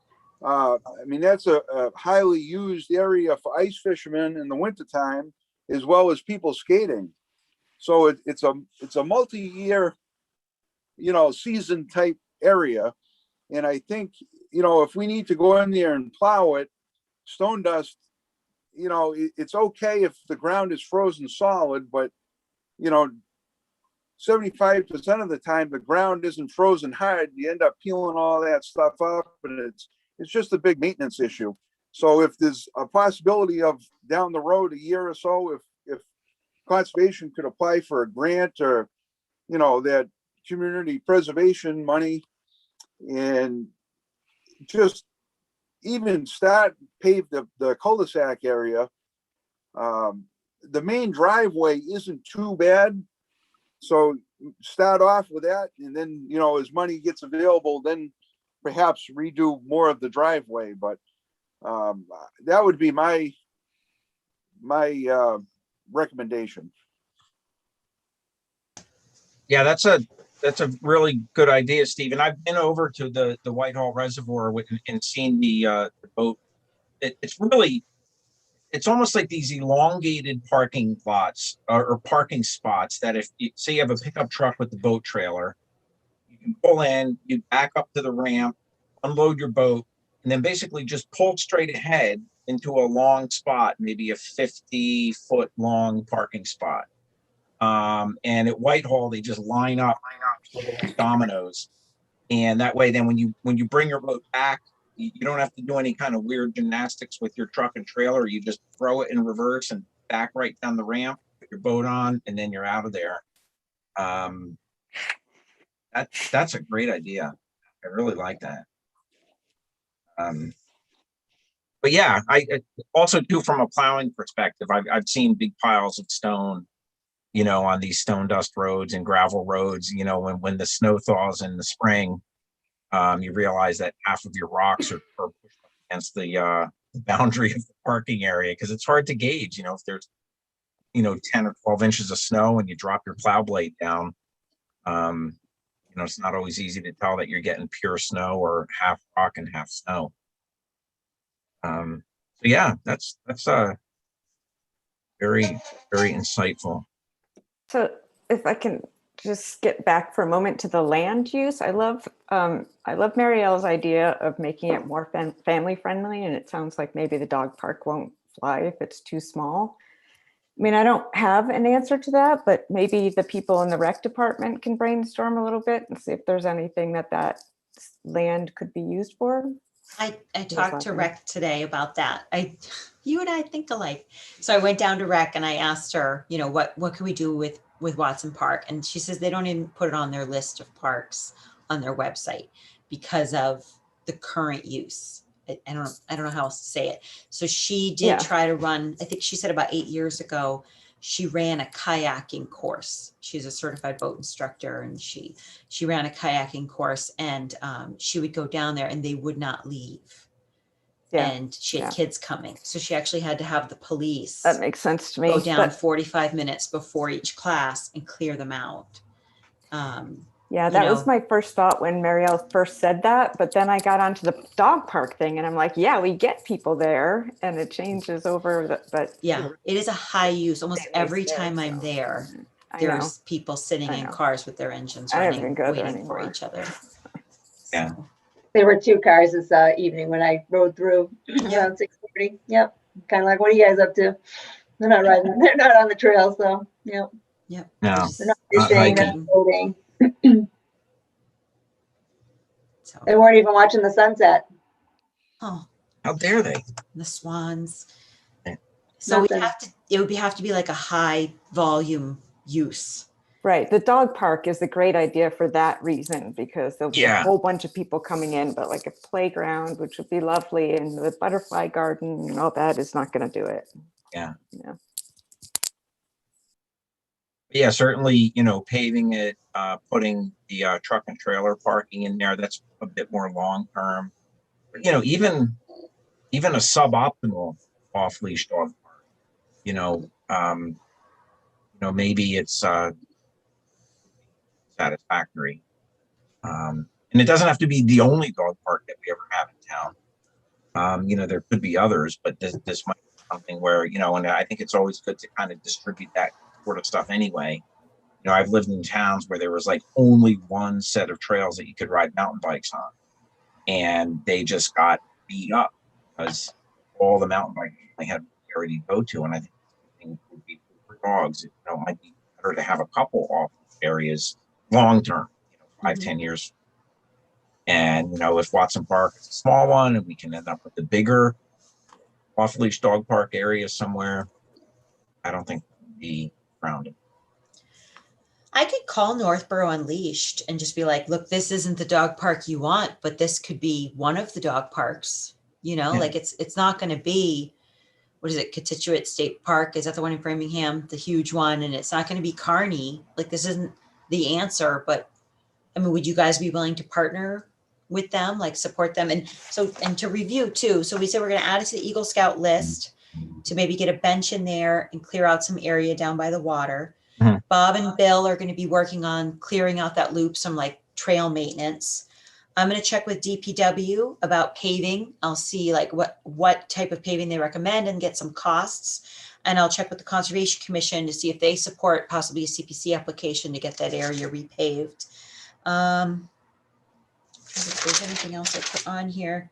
that's a highly used area for ice fishermen in the wintertime, as well as people skating. So it's a multi-year, season type area. And I think, if we need to go in there and plow it, stone dust, it's okay if the ground is frozen solid, but, 75% of the time, the ground isn't frozen hard. You end up peeling all that stuff up, and it's just a big maintenance issue. So if there's a possibility of down the road, a year or so, if conservation could apply for a grant or, that community preservation money, and just even start pave the cul-de-sac area. The main driveway isn't too bad. So start off with that, and then, as money gets available, then perhaps redo more of the driveway. But that would be my recommendation. Yeah, that's a really good idea, Stephen. I've been over to the Whitehall Reservoir and seen the boat. It's almost like these elongated parking lots or parking spots that if you say you have a pickup truck with the boat trailer, you can pull in, you back up to the ramp, unload your boat, and then basically just pull straight ahead into a long spot, maybe a 50-foot long parking spot. And at Whitehall, they just line up like dominoes. And that way, then when you bring your boat back, you don't have to do any kind of weird gymnastics with your truck and trailer. You just throw it in reverse and back right down the ramp, put your boat on, and then you're out of there. That's a great idea. I really like that. But yeah, I also too, from a plowing perspective, I've seen big piles of stone, on these stone dust roads and gravel roads, when the snow thaws in the spring, you realize that half of your rocks are pushed up against the boundary of the parking area, because it's hard to gauge, if there's, 10 or 12 inches of snow and you drop your plow blade down, it's not always easy to tell that you're getting pure snow or half rock and half snow. So yeah, that's very, very insightful. So if I can just get back for a moment to the land use, I love Marielle's idea of making it more family friendly, and it sounds like maybe the dog park won't fly if it's too small. I mean, I don't have an answer to that, but maybe the people in the rec department can brainstorm a little bit and see if there's anything that land could be used for. I talked to Rec today about that. You and I think alike. So I went down to Rec and I asked her, what can we do with Watson Park? And she says they don't even put it on their list of parks on their website because of the current use. I don't know how else to say it. So she did try to run, I think she said about 8 years ago, she ran a kayaking course. She's a certified boat instructor, and she ran a kayaking course, and she would go down there and they would not leave. Yeah. And she had kids coming. So she actually had to have the police. That makes sense to me. Go down 45 minutes before each class and clear them out. Yeah, that was my first thought when Marielle first said that. But then I got onto the dog park thing and I'm like, yeah, we get people there and it changes over. But yeah, it is a high use. Almost every time I'm there, there's people sitting in cars with their engines running, waiting for each other. Yeah. There were 2 cars this evening when I rode through around 6:30. Yep. Kind of like, what are you guys up to? They're not riding. They're not on the trails, though. Yep. Yep. No. They're not fishing, they're not boating. So. They weren't even watching the sunset. Oh. How dare they? The swans. So it would have to be like a high volume use. Right. The dog park is a great idea for that reason, because there'll be a whole bunch of people coming in, but like a playground, which would be lovely, and the butterfly garden and all that is not going to do it. Yeah. Yeah. Yeah, certainly, paving it, putting the truck and trailer parking in there, that's a bit more long-term. But, even a suboptimal off-leash dog park, maybe it's satisfactory. And it doesn't have to be the only dog park that we ever have in town. There could be others, but this might be something where, and I think it's always good to kind of distribute that sort of stuff anyway. I've lived in towns where there was like only one set of trails that you could ride mountain bikes on, and they just got beat up because all the mountain bikes they had area to go to. And I think would be for dogs. It might be better to have a couple off areas long-term, 5, Mhm. 10 years. And, if Watson Park is a small one and we can end up with a bigger off-leash dog park area somewhere, I don't think it'd be grounded. I could call Northborough Unleashed and just be like, look, this isn't the dog park you want, but this could be one of the dog parks. Yeah. Like it's not going to be, what is it, Contituate State Park? Is that the one in Framingham, the huge one? And it's not going to be Kearney. Like this isn't the answer, but I mean, would you guys be willing to partner with them, like support them? And so, and to review too. So we said we're going to add it to the Eagle Scout list to maybe get a bench in there and clear out some area down by the water. Mhm. Bob and Bill are going to be working on clearing out that loop, some like trail maintenance. I'm going to check with DPW about paving. I'll see like what type of paving they recommend and get some costs. And I'll check with the Conservation Commission to see if they support possibly a CPC application to get that area repaved. If there's anything else I put on here.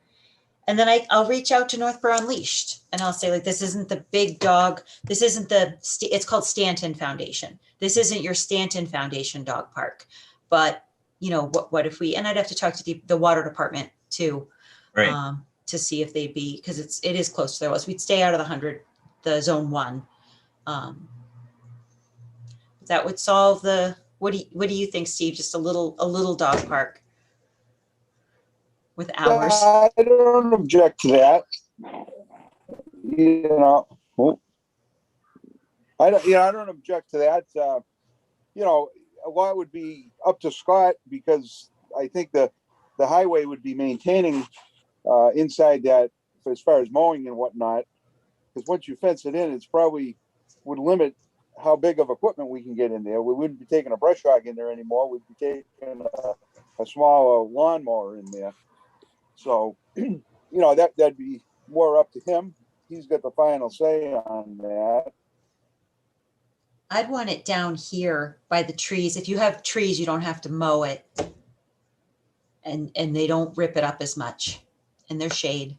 And then I'll reach out to Northborough Unleashed and I'll say, like, this isn't the big dog. This isn't it's called Stanton Foundation. This isn't your Stanton Foundation dog park. But, what if and I'd have to talk to the water department too, Right. to see if they'd be, because it is close to their wells. We'd stay out of the zone 1. That would solve what do you think, Steve? Just a little dog park with hours. I don't object to that. I don't object to that. A lot would be up to Scott because I think the highway would be maintaining inside that as far as mowing and whatnot. Because once you fence it in, it's probably would limit how big of equipment we can get in there. We wouldn't be taking a brush hog in there anymore. We'd be taking a small lawnmower in there. So, that'd be more up to him. He's got the final say on that. I'd want it down here by the trees. If you have trees, you don't have to mow it. And they don't rip it up as much in their shade.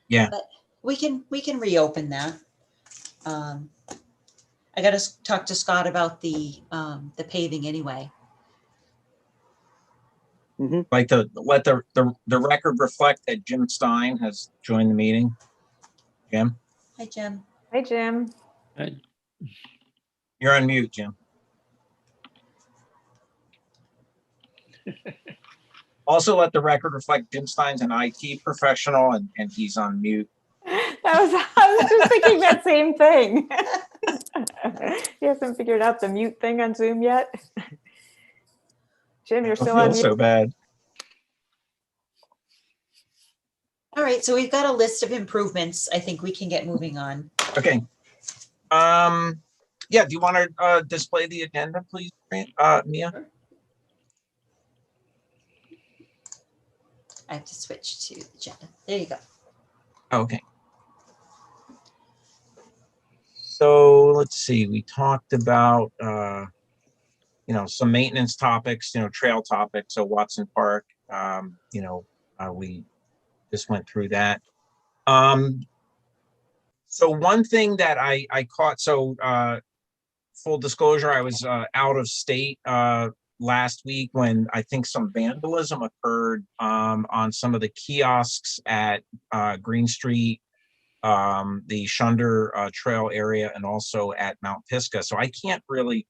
Yeah. But we can reopen that. I got to talk to Scott about the paving anyway. Mm-hmm. Like to let the record reflect that Jim Stein has joined the meeting. Jim? Hi, Jim. Hi, Jim. You're on mute, Jim. Also, let the record reflect Jim Stein's an IT professional and he's on mute. I was just thinking that same thing. He hasn't figured out the mute thing on Zoom yet. Jim, you're still on mute. So bad. All right, so we've got a list of improvements. I think we can get moving on. Okay. Yeah, do you want to display the agenda, please, Mia? I have to switch to the agenda. There you go. Okay. So let's see, we talked about, some maintenance topics, trail topics. So Watson Park, we just went through that. So one thing that I caught, full disclosure, I was out of state last week when I think some vandalism occurred on some of the kiosks at Green Street, the Shunder Trail area, and also at Mount Pisgah. So I can't really,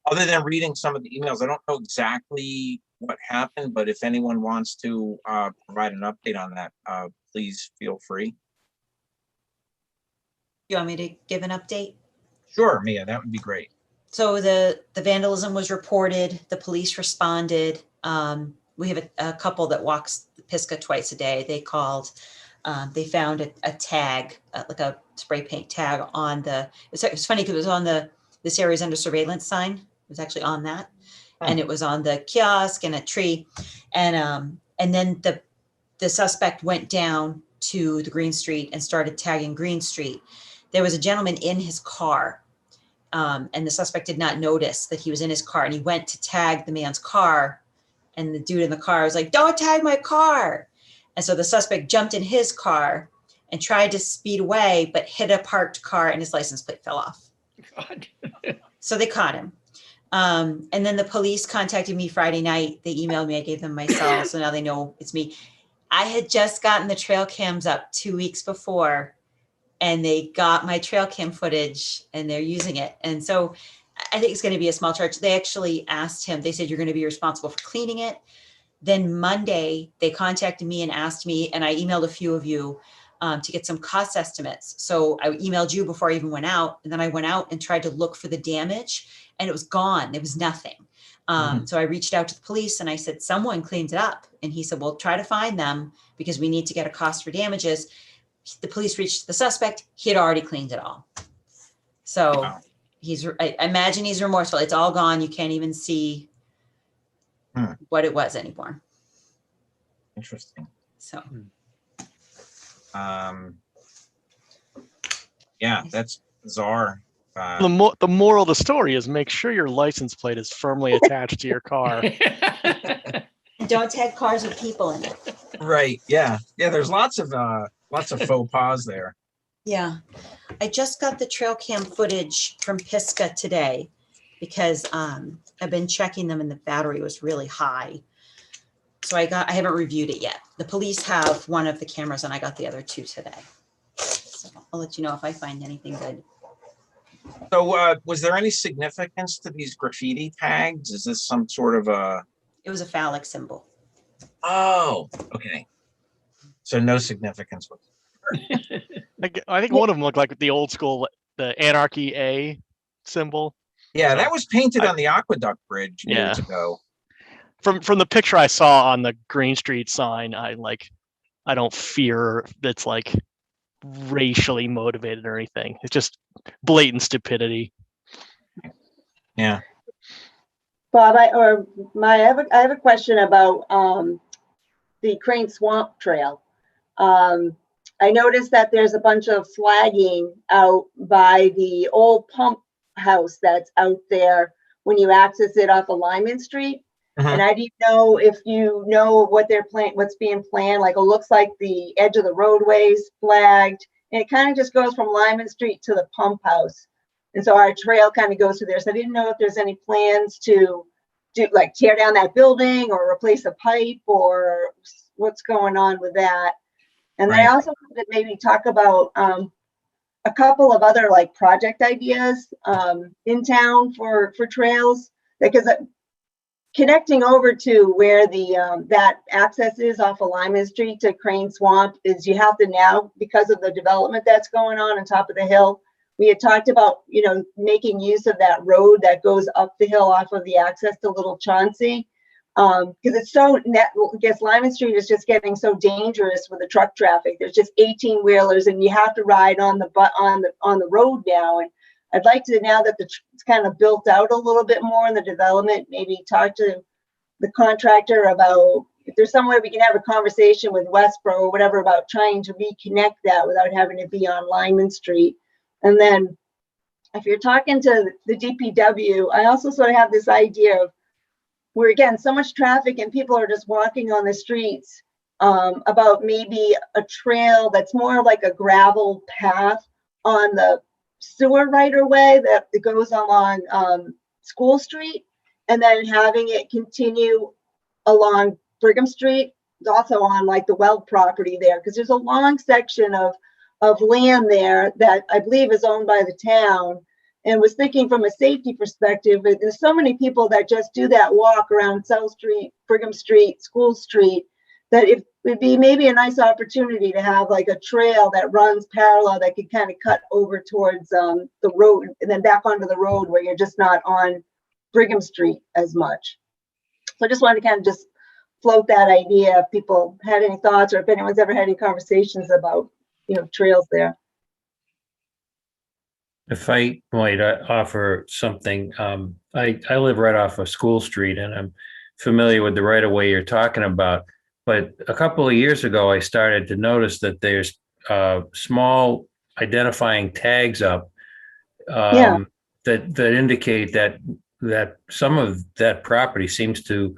other than reading some of the emails, I don't know exactly what happened, but if anyone wants to provide an update on that, please feel free. You want me to give an update? Sure, Mia, that would be great. So the vandalism was reported, the police responded. We have a couple that walks Pisgah twice a day. They called, they found a tag, like a spray paint tag on it was funny because it was on this area is under surveillance sign. It was actually on that. And it was on the kiosk and a tree. And then the suspect went down to the Green Street and started tagging Green Street. There was a gentleman in his car. And the suspect did not notice that he was in his car, and he went to tag the man's car, and the dude in the car was like, "Don't tag my car." And so the suspect jumped in his car and tried to speed away, but hit a parked car and his license plate fell off. God. So they caught him. And then the police contacted me Friday night. They emailed me. I gave them my cell, so now they know it's me. I had just gotten the trail cams up 2 weeks before, and they got my trail cam footage and they're using it. And so I think it's going to be a small charge. They actually asked him, they said, you're going to be responsible for cleaning it. Then Monday, they contacted me and asked me, and I emailed a few of you to get some cost estimates. So I emailed you before I even went out. And then I went out and tried to look for the damage, and it was gone. There was nothing. So I reached out to the police and I said, someone cleaned it up. And he said, well, try to find them because we need to get a cost for damages. The police reached the suspect. He had already cleaned it all. So Wow. I imagine he's remorseful. It's all gone. You can't even see what it was anymore. Interesting. So Yeah, that's bizarre. The moral of the story is make sure your license plate is firmly attached to your car. don't tag cars with people in it. Right. Yeah. Yeah. There's lots of faux pas there. Yeah. I just got the trail cam footage from Pisgah today because I've been checking them and the battery was really high. So I haven't reviewed it yet. The police have one of the cameras and I got the other two today. So I'll let you know if I find anything good. So was there any significance to these graffiti tags? Is this some sort of a... It was a phallic symbol. Oh, okay. So no significance. I think one of them looked like the old school, the Anarchy A symbol. Yeah, So, that was painted on the Aqueduct Bridge Yeah. years ago. From the picture I saw on the Green Street sign, I don't fear that's like racially motivated or anything. It's just blatant stupidity. Yeah. Bob, I have a question about the Crane Swamp Trail. I noticed that there's a bunch of flagging out by the old pump house that's out there when you access it off of Lyman Street. And I didn't know if you know what what's being planned. Like, it looks like the edge of the roadways flagged, and it kind of just goes from Lyman Street to the pump house. And so our trail kind of goes through there. So I didn't know if there's any plans to tear down that building or replace a pipe or what's going on with that. And then I also wanted to maybe talk about a couple of other like project ideas in town for trails, because connecting over to where the that access is off of Lyman Street to Crane Swamp is, you have to now, because of the development that's going on top of the hill. We had talked about, making use of that road that goes up the hill off of the access to Little Chauncey. Because it's I guess Lyman Street is just getting so dangerous with the truck traffic. There's just 18 wheelers and you have to ride on the road now. And I'd like to, now that it's kind of built out a little bit more in the development, maybe talk to the contractor about if there's some way we can have a conversation with Westboro or whatever about trying to reconnect that without having to be on Lyman Street. And then if you're talking to the DPW, I also sort of have this idea of where, again, so much traffic and people are just walking on the streets, about maybe a trail that's more like a gravel path on the sewer right away that goes along School Street, and then having it continue along Brigham Street, also on like the Weld property there, because there's a long section of land there that I believe is owned by the town. And was thinking from a safety perspective, there's so many people that just do that walk around South Street, Brigham Street, School Street, that it would be maybe a nice opportunity to have like a trail that runs parallel that could kind of cut over towards the road and then back onto the road where you're just not on Brigham Street as much. So I just wanted to kind of just float that idea if people had any thoughts or if anyone's ever had any conversations about, trails there. If I might offer something, I live right off of School Street and I'm familiar with the right of way you're talking about. But a couple of years ago, I started to notice that there's small identifying tags up that indicate that some of that property seems to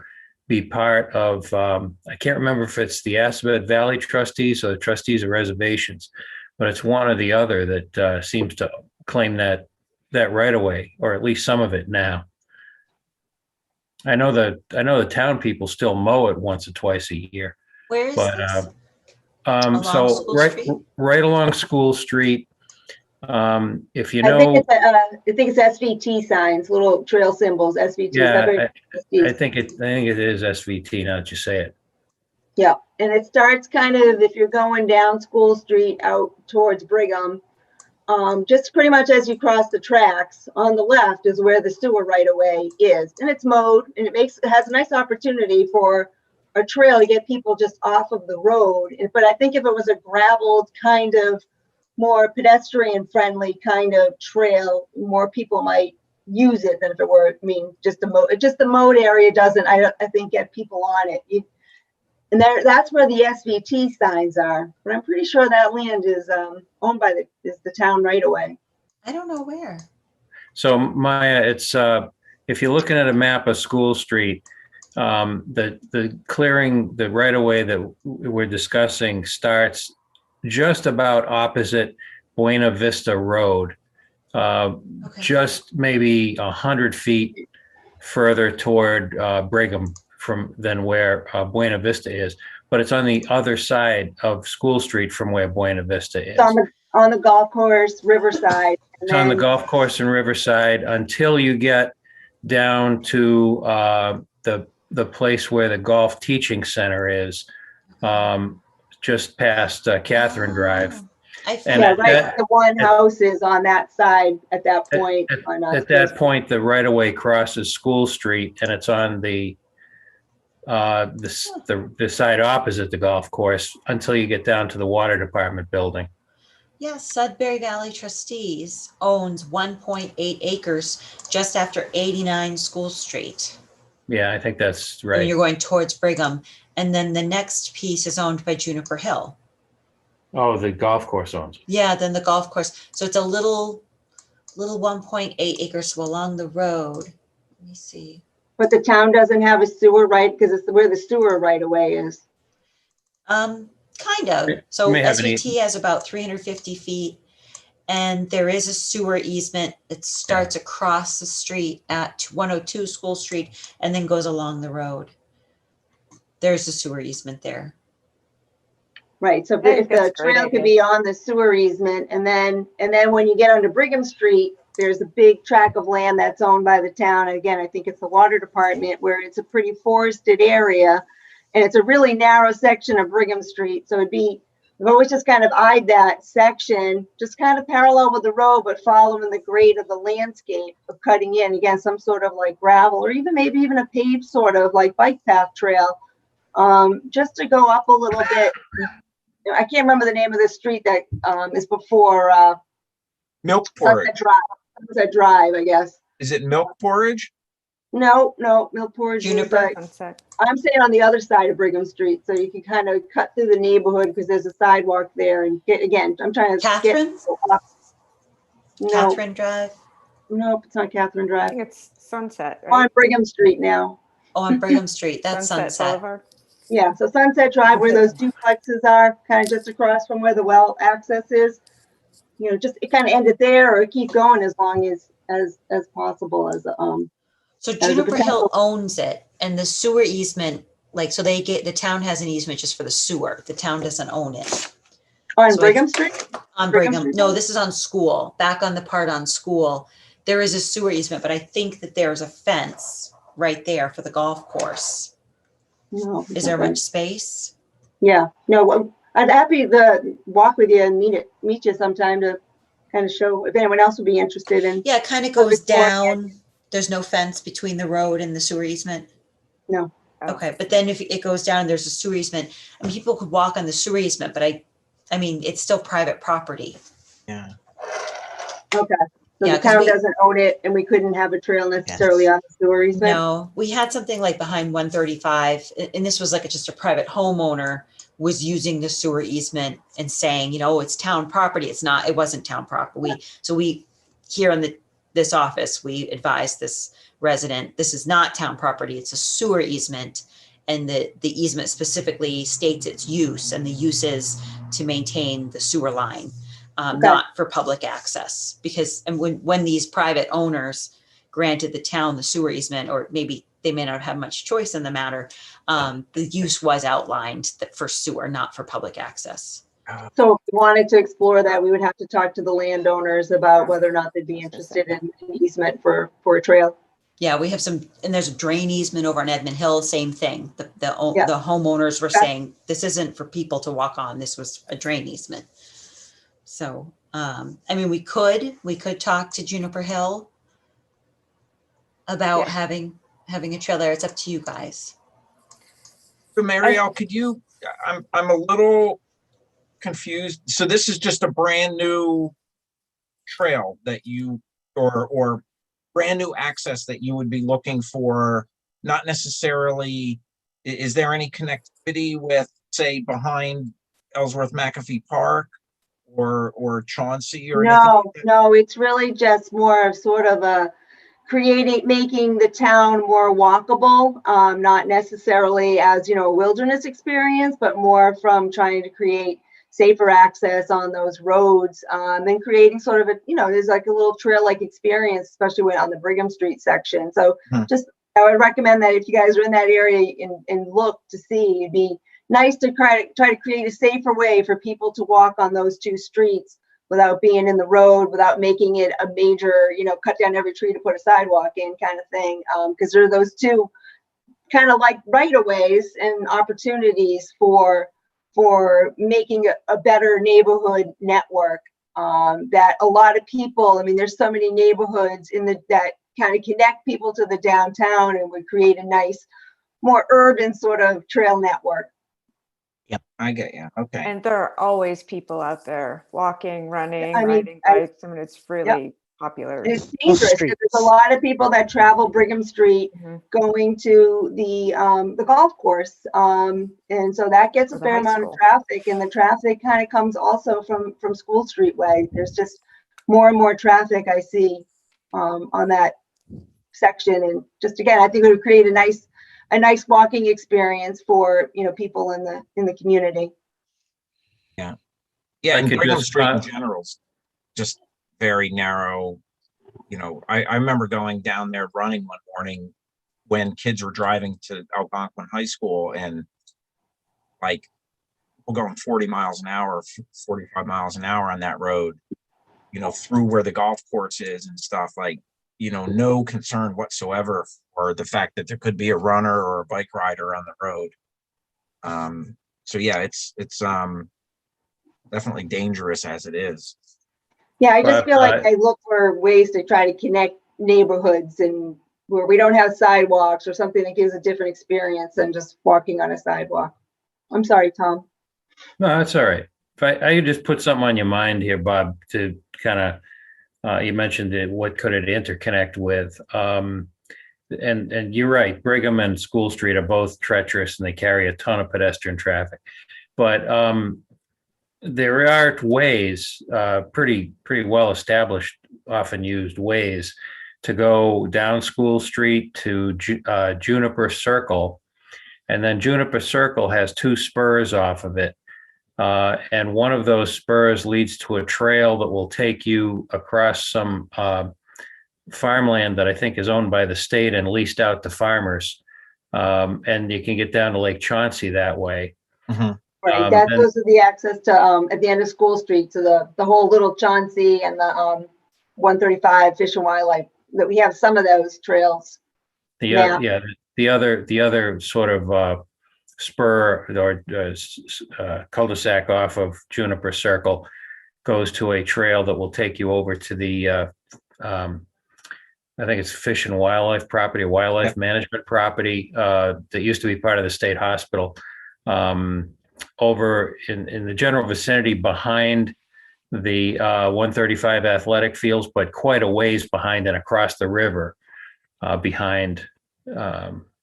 be part of, I can't remember if it's the Assabet Valley trustees or the trustees of reservations, but it's one or the other that seems to claim that right away, or at least some of it now. I know the town people still mow it once or twice a year, Where is but, this? Along so School Street? right along School Street. If you I think know, it's SVT signs, little trail symbols, SVT. yeah, I think it is SVT now that you say it. Yeah, and it starts kind of, if you're going down School Street out towards Brigham, just pretty much as you cross the tracks, on the left is where the sewer right of way is. And it's mowed, and it has a nice opportunity for a trail to get people just off of the road. But I think if it was a graveled kind of more pedestrian friendly kind of trail, more people might use it than if it were, I mean, just the mowed area doesn't, I think, get people on it. And that's where the SVT signs are, but I'm pretty sure that land is owned by the town right away. I don't know where. So Maya, it's, if you're looking at a map of School Street, the clearing, the right of way that we're discussing starts just about opposite Buena Vista Road, Okay. just maybe 100 feet further toward Brigham than where Buena Vista is, but it's on the other side of School Street from where Buena Vista is. It's on the golf course, Riverside. It's on the golf course in Riverside until you get down to the place where the golf teaching center is, just past Catherine Drive. Yeah, right. The one house is on that side at that point. At that point, the right of way crosses School Street, and it's on the side opposite the golf course until you get down to the water department building. Yes, Sudbury Valley Trustees owns 1.8 acres just after 89 School Street. Yeah, I think that's right. When you're going towards Brigham. And then the next piece is owned by Juniper Hill. Oh, the golf course owns it. Yeah, then the golf course. So it's a little 1.8 acres along the road. Let me see. But the town doesn't have a sewer, right? Because it's where the sewer right away is. Kind of. So SVT has about 350 feet, and there is a sewer easement that starts across the street at 102 School Street and then goes along the road. There's a sewer easement there. Right. So if the trail could be on the sewer easement, and then when you get onto Brigham Street, there's a big tract of land that's owned by the town. And again, I think it's the water department, where it's a pretty forested area, and it's a really narrow section of Brigham Street. So I've always just kind of eyed that section, just kind of parallel with the road, but following the grade of the landscape of cutting in, again, some sort of like gravel, or maybe even a paved sort of like bike path trail, just to go up a little bit. I can't remember the name of the street that is before Milk Porridge. Sunset Drive, I guess. Is it Milk Porridge? No, Milk Porridge. Juniper. I'm saying on the other side of Brigham Street, so you can kind of cut through the neighborhood because there's a sidewalk there. And I'm trying to Catherine? No, Catherine Drive? Nope, it's not Catherine I Drive. think it's Sunset, right? On Brigham Street now. Oh, on Brigham Street. That's Sunset. Boulevard. Yeah, so Sunset Drive, where those duplexes are, kind of just across from where the well access is. Just it kind of ended there, or keep going as long as possible as So Juniper Hill owns it, and the sewer easement, so the town has an easement just for the sewer. The town doesn't own it. On Brigham Street? On Brigham. No, this is on School. Back on the part on School, there is a sewer easement, but I think that there's a fence right there for the golf course. No. Is there much space? Yeah. No, I'd happy to walk with you and meet you sometime to kind of show if anyone else would be interested in. Yeah, it kind of goes down. There's no fence between the road and the sewer easement. No. Okay, but then if it goes down, there's a sewer easement, and people could walk on the sewer easement, but I mean, it's still private property. Yeah. Okay. So Yeah, the town doesn't own it, and we couldn't have a trail necessarily on the sewer easement? No, we had something like behind 135, and this was just a private homeowner was using the sewer easement and saying, it's town property. It wasn't town property. We here in this office, we advised this resident, this is not town property, it's a sewer easement. And the easement specifically states its use, and the use is to maintain the sewer line. Not for public access, because when these private owners granted the town the sewer easement, or maybe they may not have much choice in the matter. The use was outlined that for sewer, not for public access. So if we wanted to explore that, we would have to talk to the landowners about whether or not they'd be interested in an easement for a trail. Yeah, we have some, and there's a drain easement over on Edmund Hill, same thing. The Yeah. homeowners were Okay. saying, this isn't for people to walk on, this was a drain easement. So, I mean, we could talk to Juniper Hill about Yeah. having a trail there. It's up to you guys. So Marielle, could you, I'm a little confused. So this is just a brand new trail that you, or brand new access that you would be looking for, not necessarily, is there any connectivity with, say, behind Ellsworth McAfee Park or Chauncey or anything? No, it's really just more of sort of a making the town more walkable, not necessarily as, a wilderness experience, but more from trying to create safer access on those roads, and creating sort of there's like a little trail-like experience, especially when on the Brigham Street section. So just, I would recommend that if you guys are in that area and look to see, it'd be nice to try to create a safer way for people to walk on those two streets without being in the road, without making it a major, cut down every tree to put a sidewalk in kind of thing. Because there are those two kind of like right-of-ways and opportunities for making a better neighborhood network, that a lot of people, I mean, there's so many neighborhoods that kind of connect people to the downtown and would create a nice, more urban sort of trail network. Yep, I get you. Okay. And there are always people out there walking, running, I mean, riding bikes. I mean, it's really popular. And it's dangerous because there's a lot of people that travel Brigham Street going to the golf course, and so that gets a fair amount of traffic. And the traffic kind of comes also from School Street way. There's just more and more traffic I see on that section, and just again, I think it would create a nice walking experience for people in the community. Yeah, I and could Brigham just, Street in general is just very narrow. I remember going down there running one morning when kids were driving to Algonquin High School, and like we're going 40 miles an hour, 45 miles an hour on that road, through where the golf course is and stuff, like, no concern whatsoever for the fact that there could be a runner or a bike rider on the road. So yeah, it's definitely dangerous as it is. Yeah, I just But, feel like I look for ways to try to connect neighborhoods and where we don't have sidewalks or something that gives a different experience than just walking on a sidewalk. I'm sorry, Tom. No, that's all right. If I could just put something on your mind here, Bob, to kind of, you mentioned it, what could it interconnect with? And you're right, Brigham and School Street are both treacherous and they carry a ton of pedestrian traffic. But there are ways, pretty well established, often used ways to go down School Street to Juniper Circle. And then Juniper Circle has two spurs off of it. And one of those spurs leads to a trail that will take you across some farmland that I think is owned by the state and leased out to farmers. And you can get down to Lake Chauncey that way. Mm-hmm. Right, those are the access to at the end of School Street to the whole Little Chauncey and the 135 Fish and Wildlife. That we have some of those trails. The other sort of spur or cul-de-sac off of Juniper Circle goes to a trail that will take you over to the I think it's Fish and Wildlife property, wildlife management property that used to be part of the state hospital. Over in the general vicinity behind the 135 athletic fields, but quite a ways behind and across the river behind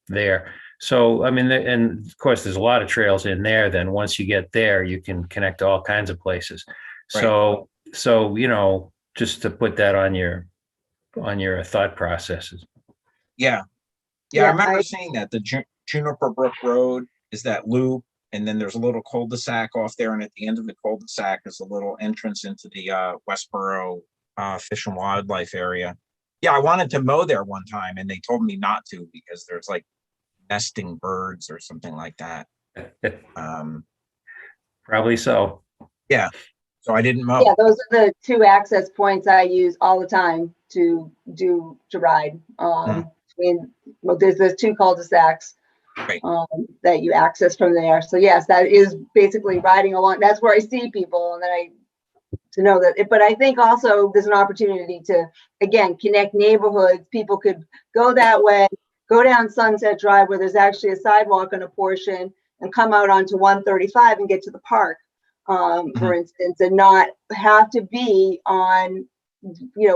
there. So, I mean, and of course, there's a lot of trails in there. Then once you get there, you can connect to all kinds of places. Right. So just to put that on your thought processes. Yeah. I remember seeing that the Juniper Brook Road is that loop. And then there's a little cul-de-sac off there. And at the end of the cul-de-sac is a little entrance into the Westboro Fish and Wildlife area. Yeah, I wanted to mow there one time and they told me not to because there's like nesting birds or something like that. Probably so. Yeah, so I didn't mow. Yeah, those are the two access points I use all the time to ride. Well, there's two cul-de-sacs Right. that you access from there. So yes, that is basically riding along. That's where I see people, and then to know that. But I think also there's an opportunity to, again, connect neighborhoods. People could go that way, go down Sunset Drive where there's actually a sidewalk on a portion, and come out onto 135 and get to the park, for instance, and not have to be on,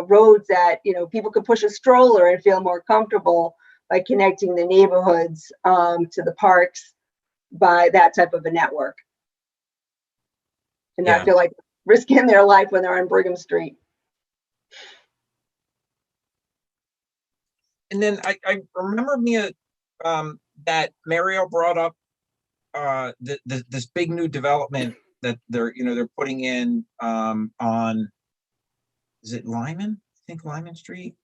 roads that, people could push a stroller and feel more comfortable by connecting the neighborhoods to the parks by that type of a network. And Yeah. not feel like risking their life when they're on Brigham Street. And then I remember that Mario brought up this big new development that they're putting in on, is it Lyman? I think Lyman Street.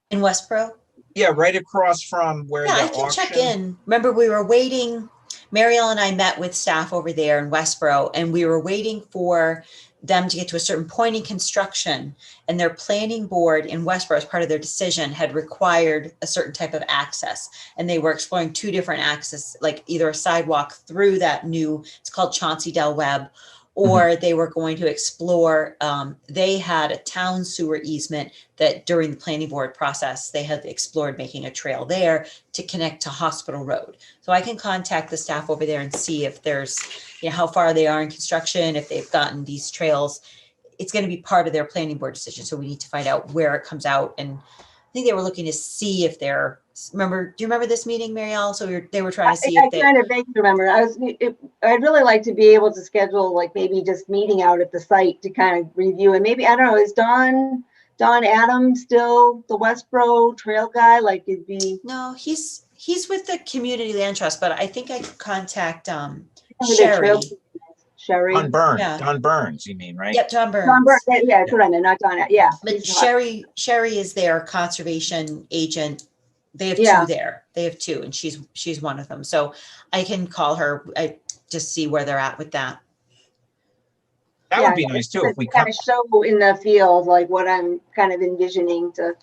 In Westboro? Yeah, right across from where Yeah, the I can auction. check in. Remember, we were waiting, Mariel and I met with staff over there in Westboro, and we were waiting for them to get to a certain point in construction, and their planning board in Westboro, as part of their decision, had required a certain type of access. And they were exploring two different access, like either a sidewalk through that new, it's called Chauncey Del Webb, or they were going to explore, they had a town sewer easement that during the planning board process, they had explored making a trail there to connect to Hospital Road. So I can contact the staff over there and see if there's, how far they are in construction, if they've gotten these trails. It's going to be part of their planning board decision. So we need to find out where it comes out. And I think they were looking to see if they're, do you remember this meeting, Marielle? So they were trying to see if they. I kind of vaguely remember. I'd really like to be able to schedule, like, maybe just meeting out at the site to kind of review. And maybe, I don't know, is Don Adams still the Westboro trail guy? Like, it'd be. No, he's with the Community Land Trust, but I think I could contact Sherry. Don Burns. Yeah. Don Burns, you mean, right? Yep, Don Burns. Don Burns. Yeah, that's what I meant, not Don. Yeah. But Sherry is their conservation agent. They have Yeah. two there. They have two, and she's one of them. So I can call her. I just see where they're at with that. That would be nice too. If we kind of show in the field, like what I'm kind of envisioning to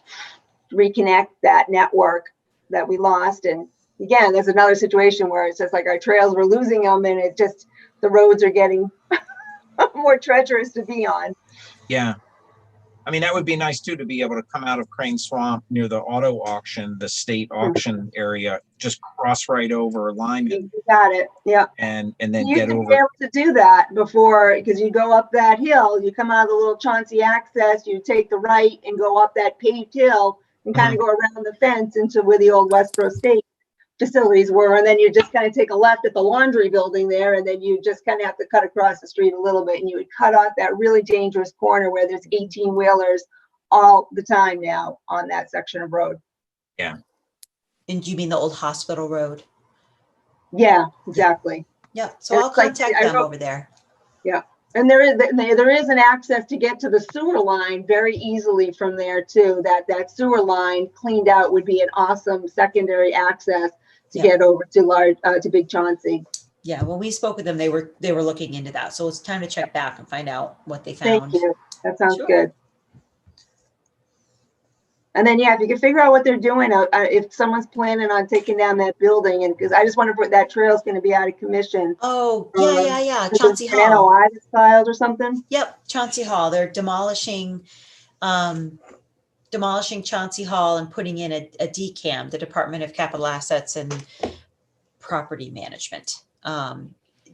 reconnect that network that we lost. And again, there's another situation where it's just like our trails, we're losing them, and it just, the roads are getting more treacherous to be on. Yeah. I mean, that would be nice too, to be able to come out of Crane Swamp near the auto auction, the state auction area, just cross right over Lyman. You got it. Yeah. And then you get used to over. be able to do that before, because you go up that hill, you come out of the little Chauncey access, you take the right and go up that paved hill and kind of go around the fence into where the old Westboro State facilities were. And then you just kind of take a left at the laundry building there. And then you just kind of have to cut across the street a little bit, and you would cut off that really dangerous corner where there's 18 wheelers all the time now on that section of road. Yeah. And you mean the old Hospital Road? Yeah, exactly. Yeah. So I'll contact them over there. Yeah. And there is an access to get to the sewer line very easily from there too. That sewer line cleaned out would be an awesome secondary access to get over to Big Chauncey. Yeah, when we spoke with them, they were looking into that. So it's time to check back and find out what they found. Thank you. That sounds good. And then, yeah, if you can figure out what they're doing, if someone's planning on taking down that building, and because I just want to put that trail's going to be out of commission. Oh, yeah. Chauncey An Hall. NOI that's filed or something. Yep, Chauncey Hall. They're demolishing Chauncey Hall and putting in a DCAM, the Department of Capital Assets and Property Management.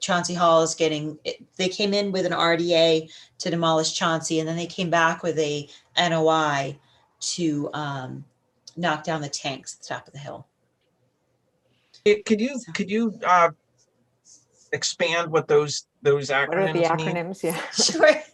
Chauncey Hall is they came in with an RDA to demolish Chauncey, and then they came back with a NOI to knock down the tanks at the top of the hill. Could you expand what those acronyms What are the mean? acronyms? Yeah.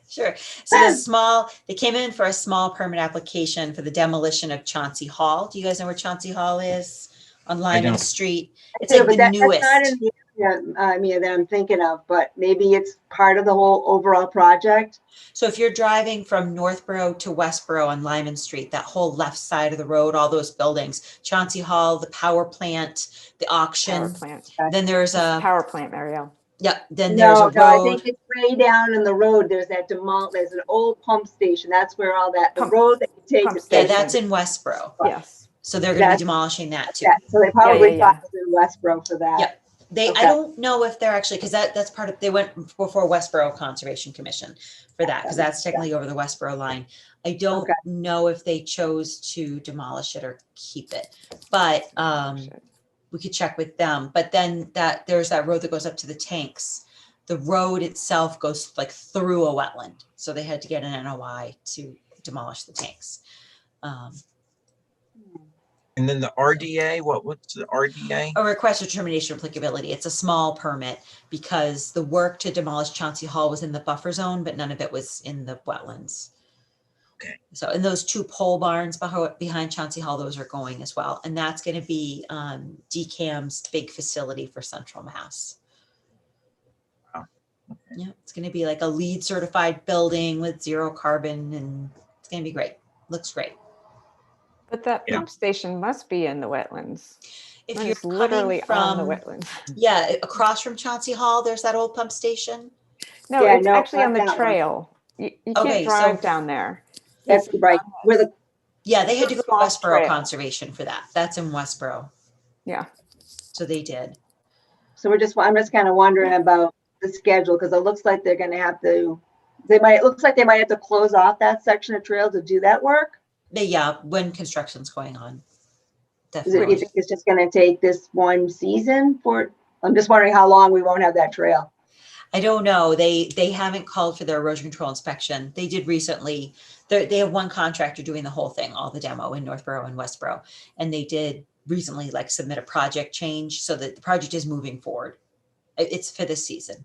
Sure. So they came in for a small permit application for the demolition of Chauncey Hall. Do you guys know where Chauncey Hall is? On Lyman Street. It's like the newest. That's not in the Yeah, I mean, that I'm thinking of, but maybe it's part of the whole overall project. So if you're driving from Northborough to Westborough on Lyman Street, that whole left side of the road, all those buildings, Chauncey Hall, the power plant, the Power auction, plant. then there's It's the a, power plant, Marielle. yeah, then there's a No, I road. think it's way down in the road. There's there's an old pump station. That's where all that, the Pump- road that you take pump to Yeah, station. that's in Westborough. Yes. So they're gonna be That's- demolishing that too. Yeah, so they probably yeah. thought it was in Westboro for that. Yep. I Okay. don't know if they're actually, because that's part of, they went before Westboro Conservation Commission for that, because that's technically over the Westboro line. I don't Okay. know if they chose to demolish it or keep it, but we could check with them. But then there's that road that goes up to the tanks. The road itself goes like through a wetland, so they had to get an NOI to demolish the tanks. And then the RDA, what's the RDA? A request for termination of applicability. It's a small permit because the work to demolish Chauncey Hall was in the buffer zone, but none of it was in the wetlands. Okay. So, and those two pole barns behind Chauncey Hall, those are going as well. And that's going to be DCAM's big facility for Central Mass. Wow. Okay. Yeah, it's going to be like a LEED certified building with zero carbon, and it's going to be great. Looks great. But that Yeah. pump station must be in the wetlands. If It's you're literally coming on the from, wetlands. yeah, across from Chauncey Hall, there's that old pump station. No, Yeah, it's no, actually on not the that one. trail. You Okay, can't drive so- down there. That's right, where the, Yeah, they had to go to Small Westboro trail. Conservation for that. That's in Westboro. Yeah. So they did. so I'm just kind of wondering about the schedule, because it looks like they're gonna have to, it looks like they might have to close off that section of trail to do that work. Yeah, when construction's going on. You Definitely. think it's just gonna take this one season I'm just wondering how long we won't have that trail. I don't know. They haven't called for their erosion control inspection. They did recently. They have one contractor doing the whole thing, all the demo in Northborough and Westboro. And they did recently like submit a project change so that the project is moving forward. It's for this season.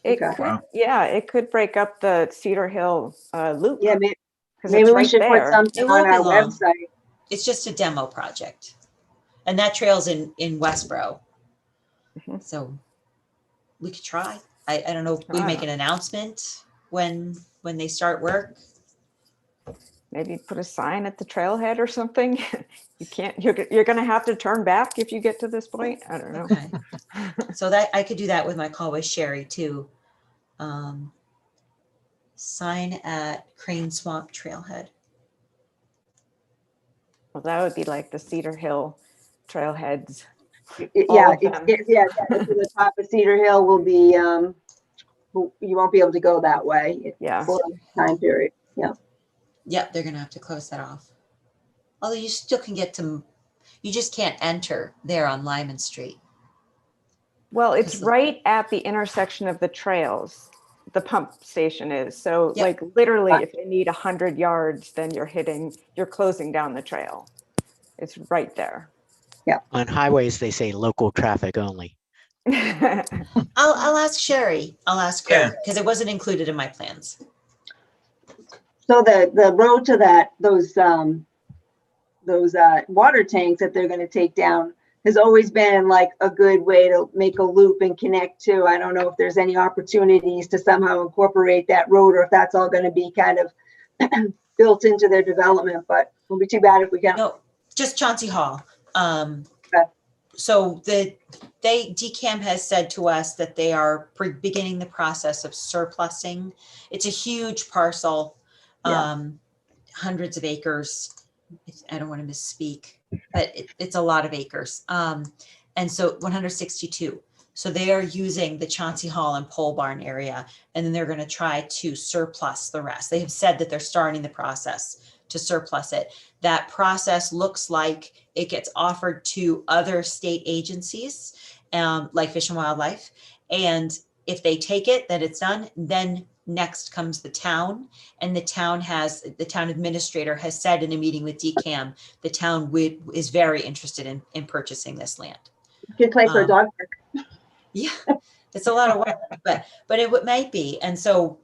It Okay. could, Wow. yeah, it could break up the Cedar Hill loop. Yeah, 'cause maybe it's we right should put there. something It on won't be our long. website. It's just a demo project. And that trail's in Westboro. Mhm. So we could try. I don't know. We make an announcement when they start work. Maybe put a sign at the trailhead or something. You can't, you're going to have to turn back if you get to this point. I don't know. Okay. So that I could do that with my call with Sherry too. Sign at Crane Swamp Trailhead. Well, that would be like the Cedar Hill trailheads. Yeah, of them. yeah, to the top of Cedar Hill will be, you won't be able to go that way. Yeah. For a time period, yeah. Yep, they're gonna have to close that off. Although you still can get to, you just can't enter there on Lyman Street. Well, it's Because- right at the intersection of the trails. The pump station is. So Yep. like literally if you need 100 yards, then you're closing down the trail. It's right there. On highways, they say local traffic only. I'll ask Sherry. I'll ask Yeah. her because it wasn't included in my plans. So the road to those water tanks that they're gonna take down has always been like a good way to make a loop and connect to. I don't know if there's any opportunities to somehow incorporate that road or if that's all gonna be kind of built into their development, but it'll be too bad if we can't. No, just Chauncey Hall. Okay. So DCAM has said to us that they are beginning the process of surplusing. It's a huge parcel, Yeah. hundreds of acres. I don't want to misspeak, but it's a lot of acres. And so 162. So they are using the Chauncey Hall and Pole Barn area, and then they're going to try to surplus the rest. They have said that they're starting the process to surplus it. That process looks like it gets offered to other state agencies, like Fish and Wildlife. And if they take it, then it's done. Then next comes the town, and the town administrator has said in a meeting with DCAM, the town is very interested in purchasing this land. Good place for a dog park. Yeah, it's a lot of work, but it might be. And so,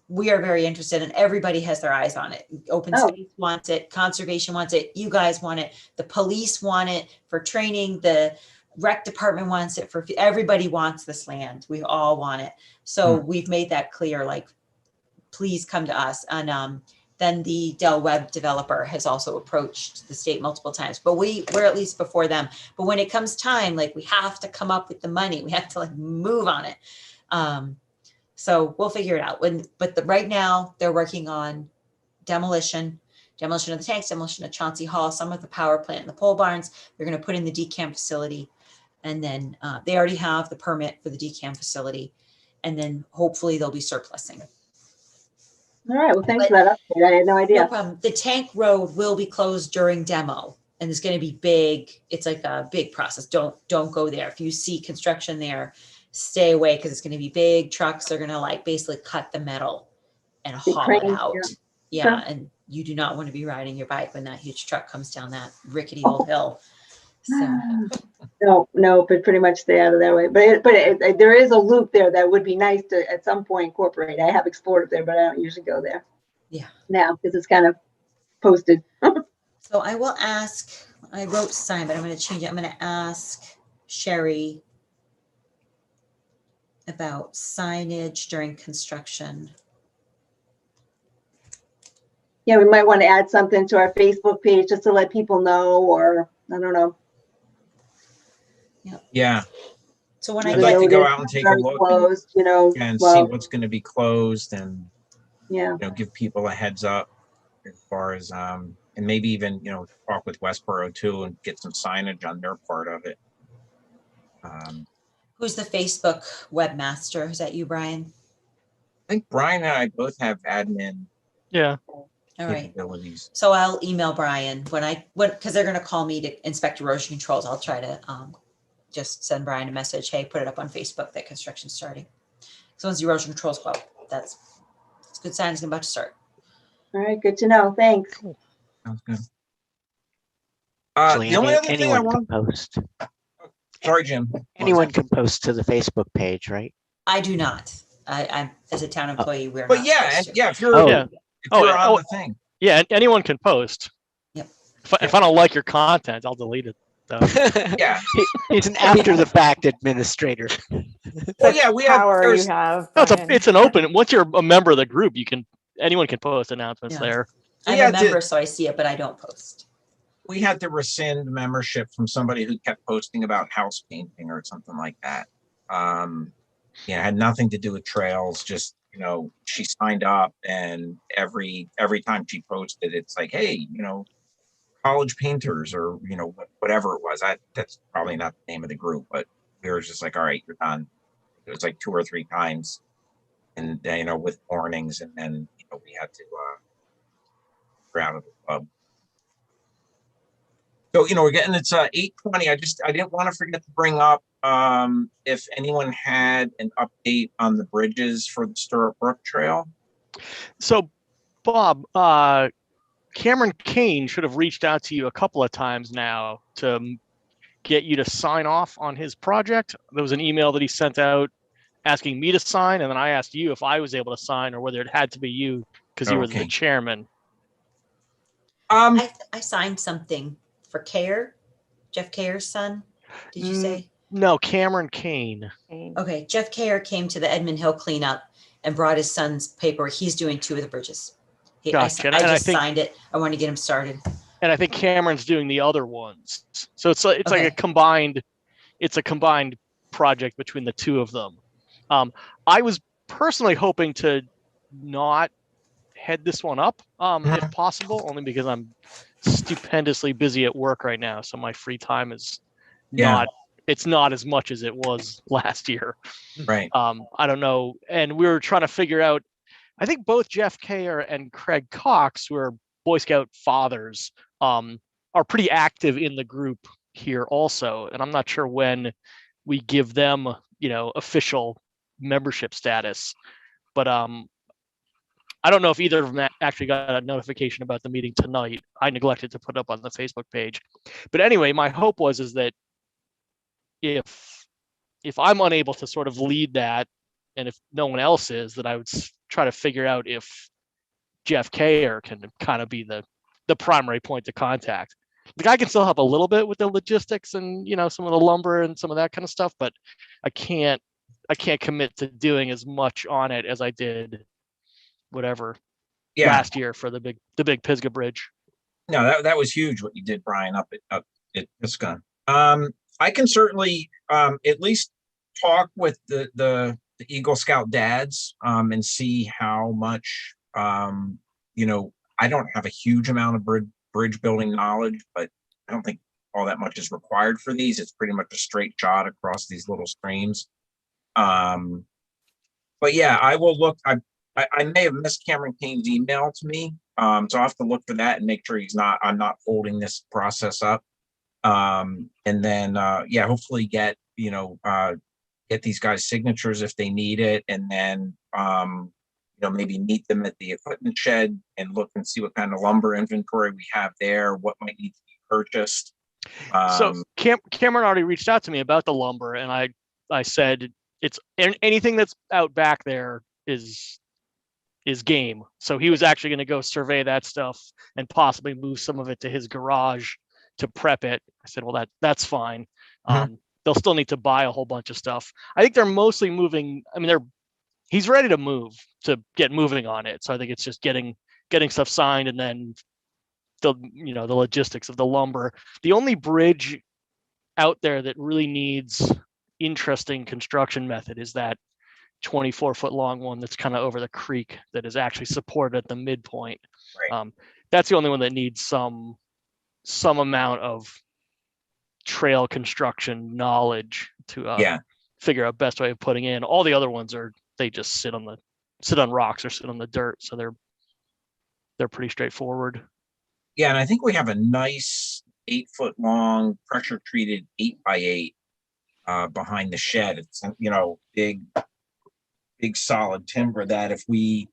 we are very interested, and everybody has their eyes on it. Open Space wants it, Conservation wants it, you guys want it, the police want it for training, the rec department wants it, for everybody wants this land. We all want it. So we've made that clear, like, please come to us. And then the Dell Web developer has also approached the state multiple times, but we're at least before them. But when it comes time, like, we have to come up with the money. We have to, like, move on it. So we'll figure it out. Right now they're working on demolition of the tanks, demolition of Chauncey Hall, some of the power plant and the pole barns. They're going to put in the decam facility. And then they already have the permit for the decam facility. And then hopefully they'll be surplusing. All right, well, thanks for that update. I had no No idea. problem. The tank road will be closed during demo, and it's going to be big. It's like a big process. Don't go there. If you see construction there, stay away, because it's going to be big trucks. They're going to, like, basically cut the metal and Big haul it cranes, out. Yeah, and you do not want to be riding your bike when that huge truck comes down that rickety old hill. So No, but pretty much stay out of that way. But there is a loop there that would be nice to at some point incorporate. I have explored it there, but I don't usually go there. Yeah. Now, because it's kind of posted. So I will ask, I wrote sign, but I'm going to change it. I'm going to ask Sherry about signage during construction. Yeah, we might want to add something to our Facebook page just to let people know, or I don't know. Yeah, So when I'd like to go out and take a look closed, and see what's going to be closed, and yeah, give people a heads up as far as and maybe even talk with Westboro too and get some signage on their part of it. Who's the Facebook webmaster? Is that you, Brian? I think Brian and I both have admin Yeah. All right. capabilities. So I'll email Brian because they're going to call me to inspect erosion controls. I'll try to just send Brian a message. Hey, put it up on Facebook that construction's starting. So once the erosion controls go, it's a good sign it's about to start. all right, good to know. Thanks. Sounds good. Actually, The only other thing I anyone want. can post. Sorry, Jim. Anyone can post to the Facebook page, right? I do not. I'm as a town employee. We're But not yeah, supposed to. yeah. If you're, Oh. if you're on the thing. Yeah, anyone can post. Yep. If I don't like your content, I'll delete it. Though. Yeah. He's an after the fact administrator. Well, yeah, we have. Power you There's, have. No, Brian. it's an open. Once you're a member of the group, anyone can post announcements Yeah. there. I'm a member, so I see it, but I don't post. we had to rescind membership from somebody who kept posting about house painting or something like that. Yeah, it had nothing to do with trails. Just she signed up, and every time she posted, it's like, hey, college painters, or whatever it was. That's probably not the name of the group, but we were just like, all right, you're done. It was like 2 or 3 times, and with warnings, and then we had to get out of the club. So we're getting, it's 8:20. I didn't want to forget to bring up if anyone had an update on the bridges for the Stirrup Brook Trail. So, Bob, Cameron Kane should have reached out to you a couple of times now to get you to sign off on his project. There was an email that he sent out asking me to sign, and then I asked you if I was able to sign or whether it had to be you because you were the chairman. I signed something for Jeff Kair's son. Did you say? No, Cameron Kane. Okay, Jeff Kair came to the Edmund Hill cleanup and brought his son's paper. He's doing 2 of the bridges. Gotcha. I just signed it. I want to get him started. And I think Cameron's doing the other ones. So it's like a combined project between the 2 of them. I was personally hoping to not head this one up, if possible, only because I'm stupendously busy at work right now. So my free time is not as much as it was last year. Right. I don't know. And we were trying to figure out, I think both Jeff Kair and Craig Cox, who are Boy Scout fathers, are pretty active in the group here also. And I'm not sure when we give them, official membership status, but I don't know if either of them actually got a notification about the meeting tonight. I neglected to put up on the Facebook page. But anyway, my hope is that if I'm unable to sort of lead that, and if no one else is, that I would try to figure out if Jeff Kair can kind of be the primary point of contact. the guy can still help a little bit with the logistics and, some of the lumber and some of that kind of stuff, but I can't commit to doing as much on it as I did Yeah, last year for the big Pisgah Bridge. no, that was huge what you did, Brian, up at Pisgah. I can certainly at least talk with the Eagle Scout dads and see how much I don't have a huge amount of bridge building knowledge, but I don't think all that much is required for these. It's pretty much a straight shot across these little streams. But yeah, I will look. I may have missed Cameron Kane's email to me, so I'll have to look for that and make sure I'm not holding this process up. And then hopefully get these guys signatures if they need it, and then maybe meet them at the equipment shed and look and see what kind of lumber inventory we have there, what might need to be purchased. So Cameron already reached out to me about the lumber, and I said it's anything that's out back there is game. So he was actually going to go survey that stuff and possibly move some of it to his garage to prep it. I said, well, that's fine. They'll still need to buy a whole bunch of stuff. I think they're mostly moving. I mean, he's ready to move, to get moving on it. So I think it's just getting stuff signed, and then the logistics of the lumber. The only bridge out there that really needs interesting construction method is that 24-foot long one that's kind of over the creek that is actually supported at the midpoint. Right. That's the only one that needs some amount of trail construction knowledge to figure out best way of putting in. All the other ones they just sit on rocks or sit on the dirt, so they're pretty straightforward. Yeah, and I think we have a nice 8-foot long pressure treated 8x8 behind the shed. It's big solid timber that if we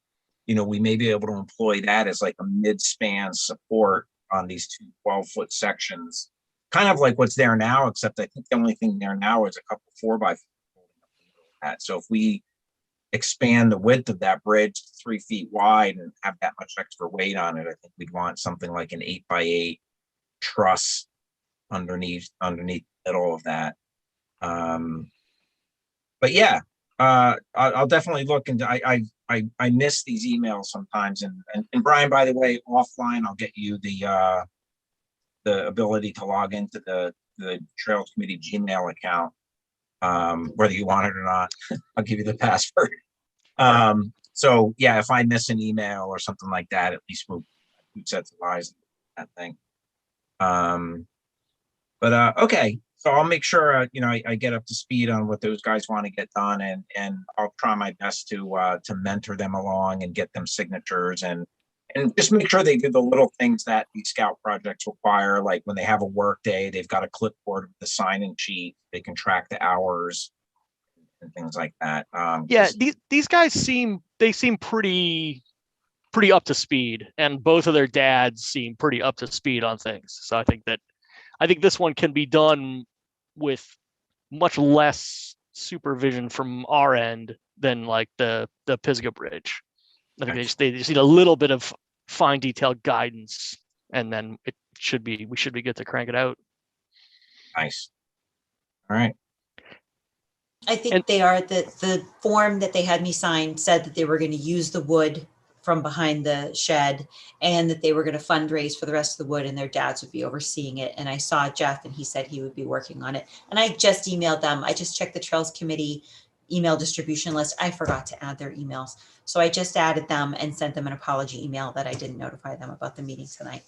may be able to employ that as like a mid-span support on these two 12-foot sections, kind of like what's there now, except I think the only thing there now is a couple 4x4 holding up the middle of that. So if we expand the width of that bridge to 3 feet wide and have that much extra weight on it, I think we'd want something like an 8x8 truss underneath the middle of that. But yeah, I'll definitely look into. I miss these emails sometimes, and Brian, by the way, offline I'll get you the ability to log into the Trails Committee Gmail account, whether you want it or not. I'll give you the password. So yeah, if I miss an email or something like that, at least we'll sets of eyes on that thing. But okay, so I'll make sure I get up to speed on what those guys want to get done, and I'll try my best to mentor them along and get them signatures and just make sure they do the little things that these scout projects require. Like when they have a work day, they've got a clipboard with the sign-in sheet. They can track the hours and things like that. These guys seem pretty up to speed, and both of their dads seem pretty up to speed on things. So I think this one can be done with much less supervision from our end than like the Pisgah Bridge. I think they just need a little bit of fine detailed guidance, and then we should be good to crank it out. Nice. All right. I think they are. The form that they had me sign said that they were going to use the wood from behind the shed, and that they were going to fundraise for the rest of the wood, and their dads would be overseeing it. And I saw Jeff, and he said he would be working on it. And I just emailed them. I just checked the Trails Committee email distribution list. I forgot to add their emails. So I just added them and sent them an apology email that I didn't notify them about the meeting tonight.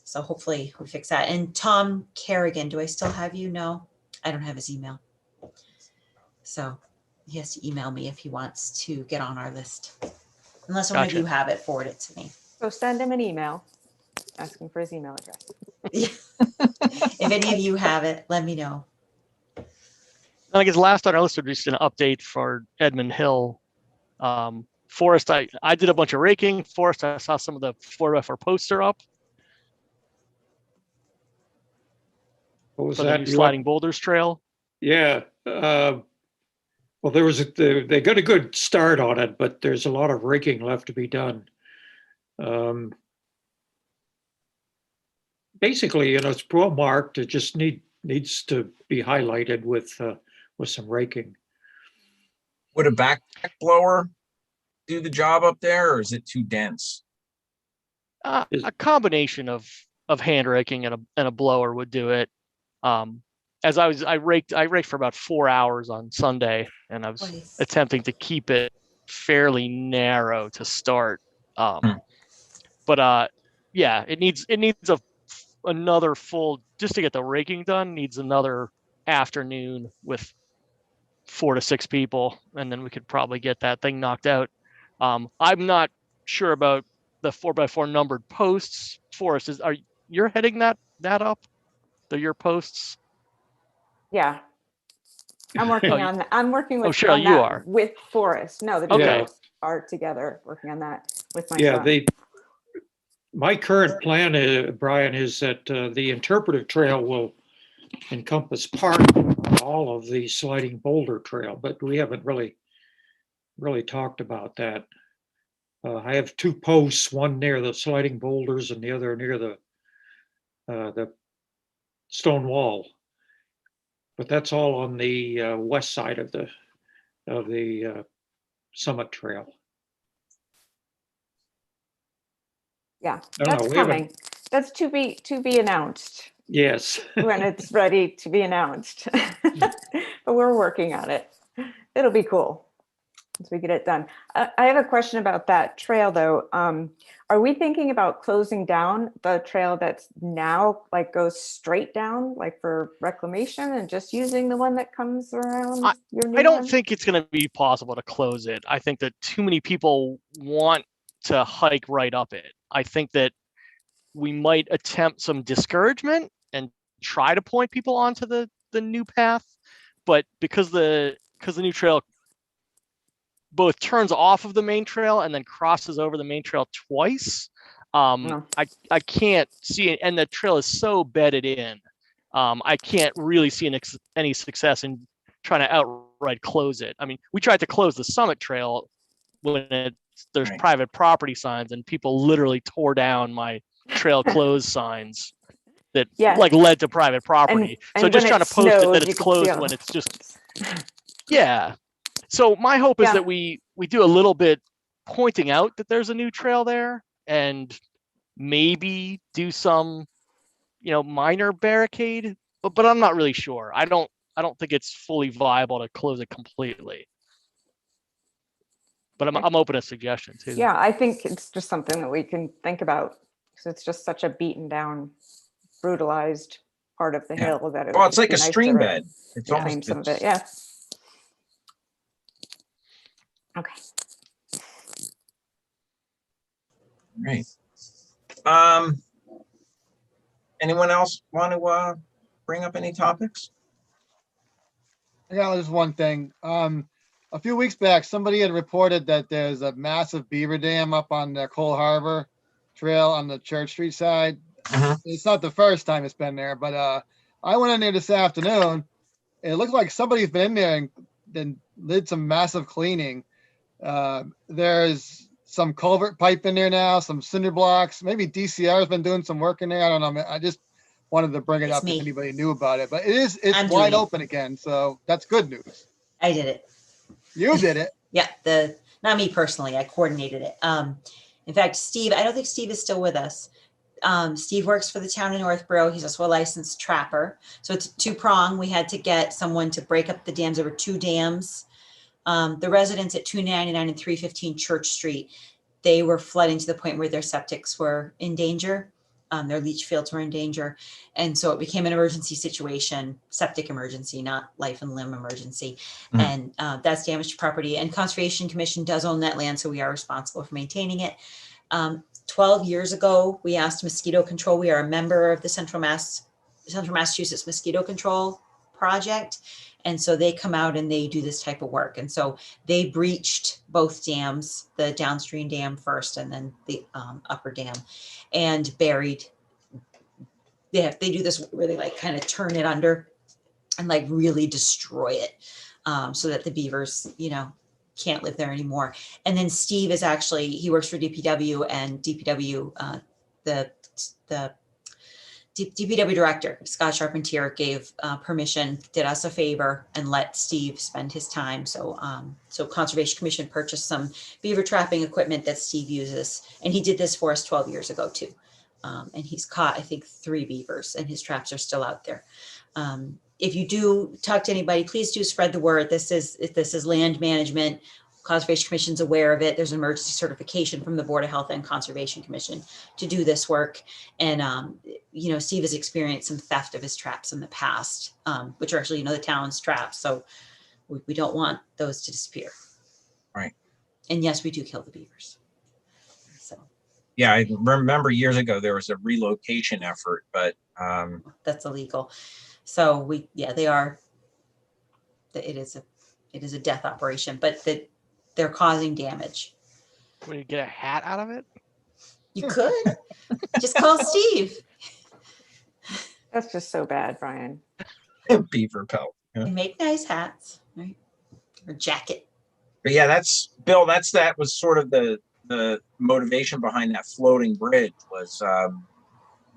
So hopefully we fix that. And Tom Kerrigan, do I still have you? No, I don't have his email. So he has to email me if he wants to get on our list. Unless one of you have it, forward it to me. So send him an email asking for his email address. If any of you have it, let me know. I guess last on our list would be just an update for Edmund Hill. Forest, I did a bunch of raking. Forest, I saw some of the 4x4 poster up. What was for that? the new Sliding Boulders Trail. Yeah. Well, they got a good start on it, but there's a lot of raking left to be done. basically, it's well marked. It just needs to be highlighted with some raking. Would a backpack blower do the job up there, or is it too dense? A combination of hand raking and a blower would do it. As I raked for about 4 hours on Sunday, and I was Nice. attempting to keep it fairly narrow to start. But yeah, it needs another full, just to get the raking done, needs another afternoon with 4 to 6 people, and then we could probably get that thing knocked out. I'm not sure about the 4x4 numbered posts. Forrest, you're heading that up? Your posts? Yeah. I'm working on that. I'm working with Cheryl, on you that are. with Forrest. No, the two Okay. of us are together working on that with my Yeah, son. my current plan, Brian, is that the interpretive trail will encompass part of all of the sliding boulder trail, but we haven't really talked about that. I have 2 posts, one near the sliding boulders and the other near the stone wall. But that's all on the west side of the summit trail. Yeah, No, that's we haven't- coming. That's to be announced Yes. when it's ready to be announced. But we're working on it. It'll be cool once we get it done. I have a question about that trail though. Are we thinking about closing down the trail that's now like goes straight down, like for reclamation, and just using the one that comes around your new I don't one? think it's going to be possible to close it. I think that too many people want to hike right up it. I think that we might attempt some discouragement and try to point people onto the new path, but because the new trail both turns off of the main trail and then crosses over the main trail twice, I can't see it, and the trail is so bedded in. I can't really see any success in trying to outright close it. I mean, we tried to close the summit trail when there's Right. private property signs, and people literally tore down my trail closed signs that like led to private property. So and just when trying it to post it snowed, that you it's could closed feel when it's just yeah. So my hope is that we do a little bit pointing out that there's a new trail there, and maybe do some minor barricade, but I'm not really sure. I don't think it's fully viable to close it completely. But I'm open to suggestions too. Yeah, I think it's just something that we can think about because it's just such a beaten down, brutalized part of the hill that it Well, would it's just like be a nice stream to bed. It's reclaim almost some of it. Yeah. Okay. Right. Anyone else want to bring up any topics? Yeah, there's one thing. A few weeks back, somebody had reported that there's a massive beaver dam up on the Cole Harbor Trail on the Church Street side. It's not the first time it's been there, but I went in there this afternoon. It looked like somebody's been in there and then did some massive cleaning. There's some culvert pipe in there now, some cinder blocks. Maybe DCR has been doing some work in there. I don't know. I just wanted to bring it It's up me. if anybody knew about it, but it's I'm wide doing it. open again. So that's good news. I did it. You did it. Yeah, not me personally. I coordinated it. In fact, Steve, I don't think Steve is still with us. Steve works for the town of Northborough. He's also a licensed trapper. So it's two-prong. We had to get someone to break up the dams. There were 2 dams. The residents at 299 and 315 Church Street, they were flooding to the point where their septics were in danger. Their leach fields were in danger. And so it became an emergency situation, septic emergency, not life and limb emergency. And that's damage to property. And Conservation Commission does own that land, so we are responsible for maintaining it. 12 years ago, we asked mosquito control. We are a member of the Central Massachusetts Mosquito Control Project. And so they come out and they do this type of work. And so they breached both dams, the downstream dam first, and then the upper dam, and buried. They do this where they like kind of turn it under and like really destroy it, so that the beavers, can't live there anymore. And then Steve is actually, he works for DPW, and DPW, the DPW Director Scott Charpentier gave permission, did us a favor, and let Steve spend his time. So, so Conservation Commission purchased some beaver trapping equipment that Steve uses, and he did this for us 12 years ago too. And he's caught, I think, 3 beavers, and his traps are still out there. If you do talk to anybody, please do spread the word. This is land management. Conservation Commission's aware of it. There's an emergency certification from the Board of Health and Conservation Commission to do this work. And, you know, Steve has experienced some theft of his traps in the past, which are actually, you know, the town's traps. So we don't want those to disappear. Right. And yes, we do kill the beavers. So. Yeah, I remember years ago, there was a relocation effort, but that's illegal. So they are, it is a death operation, but they're causing damage. Would you get a hat out of it? You could just call Steve. That's just so bad, Brian. beaver pelt. Yeah. They make nice hats, right? Or jacket. But yeah, that's Bill. That was sort of the motivation behind that floating bridge was,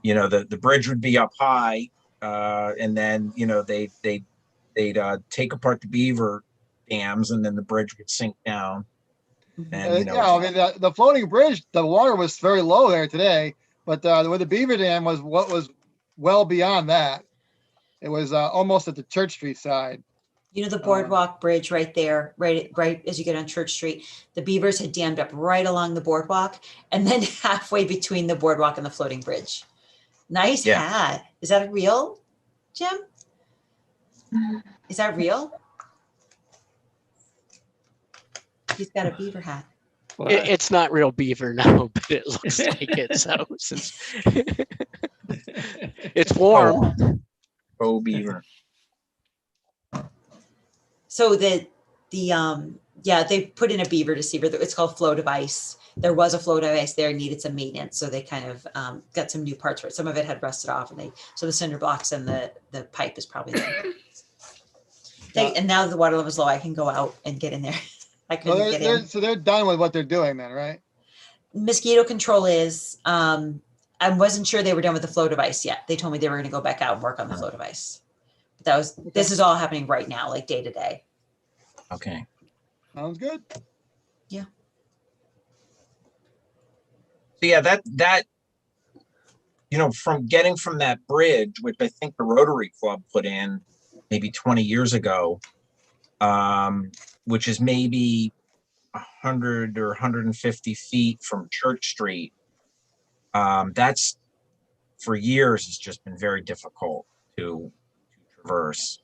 you know, the bridge would be up high, and then you know they'd take apart the beaver dams, and then the bridge would sink down. And you know, yeah, I mean the floating bridge, the water was very low there today, but where the beaver dam was, what was well beyond that. It was almost at the Church Street side. You know, the boardwalk bridge right there, right as you get on Church Street, the beavers had dammed up right along the boardwalk and then halfway between the boardwalk and the floating bridge. Nice hat. Is that real, Jim? Is that real? He's got a beaver hat. Well, It's not real beaver, no, but it looks like it. So since it's warm. oh beaver. So they put in a beaver deceiver. It's called flow device. There was a flow device there, needed some maintenance, so they kind of got some new parts for it. Some of it had rusted off, and so the cinder blocks and the pipe is probably there. And now the water level is low. I can go out and get in there. I couldn't get in. So they're done with what they're doing then, right? Mosquito control is. I wasn't sure they were done with the flow device yet. They told me they were going to go back out and work on the flow device. But this is all happening right now, like day to day. Okay. Sounds good. Yeah. So yeah, that you know, from that bridge, which I think the Rotary Club put in maybe 20 years ago, which is maybe 100 or 150 feet from Church Street. That's for years has just been very difficult to traverse.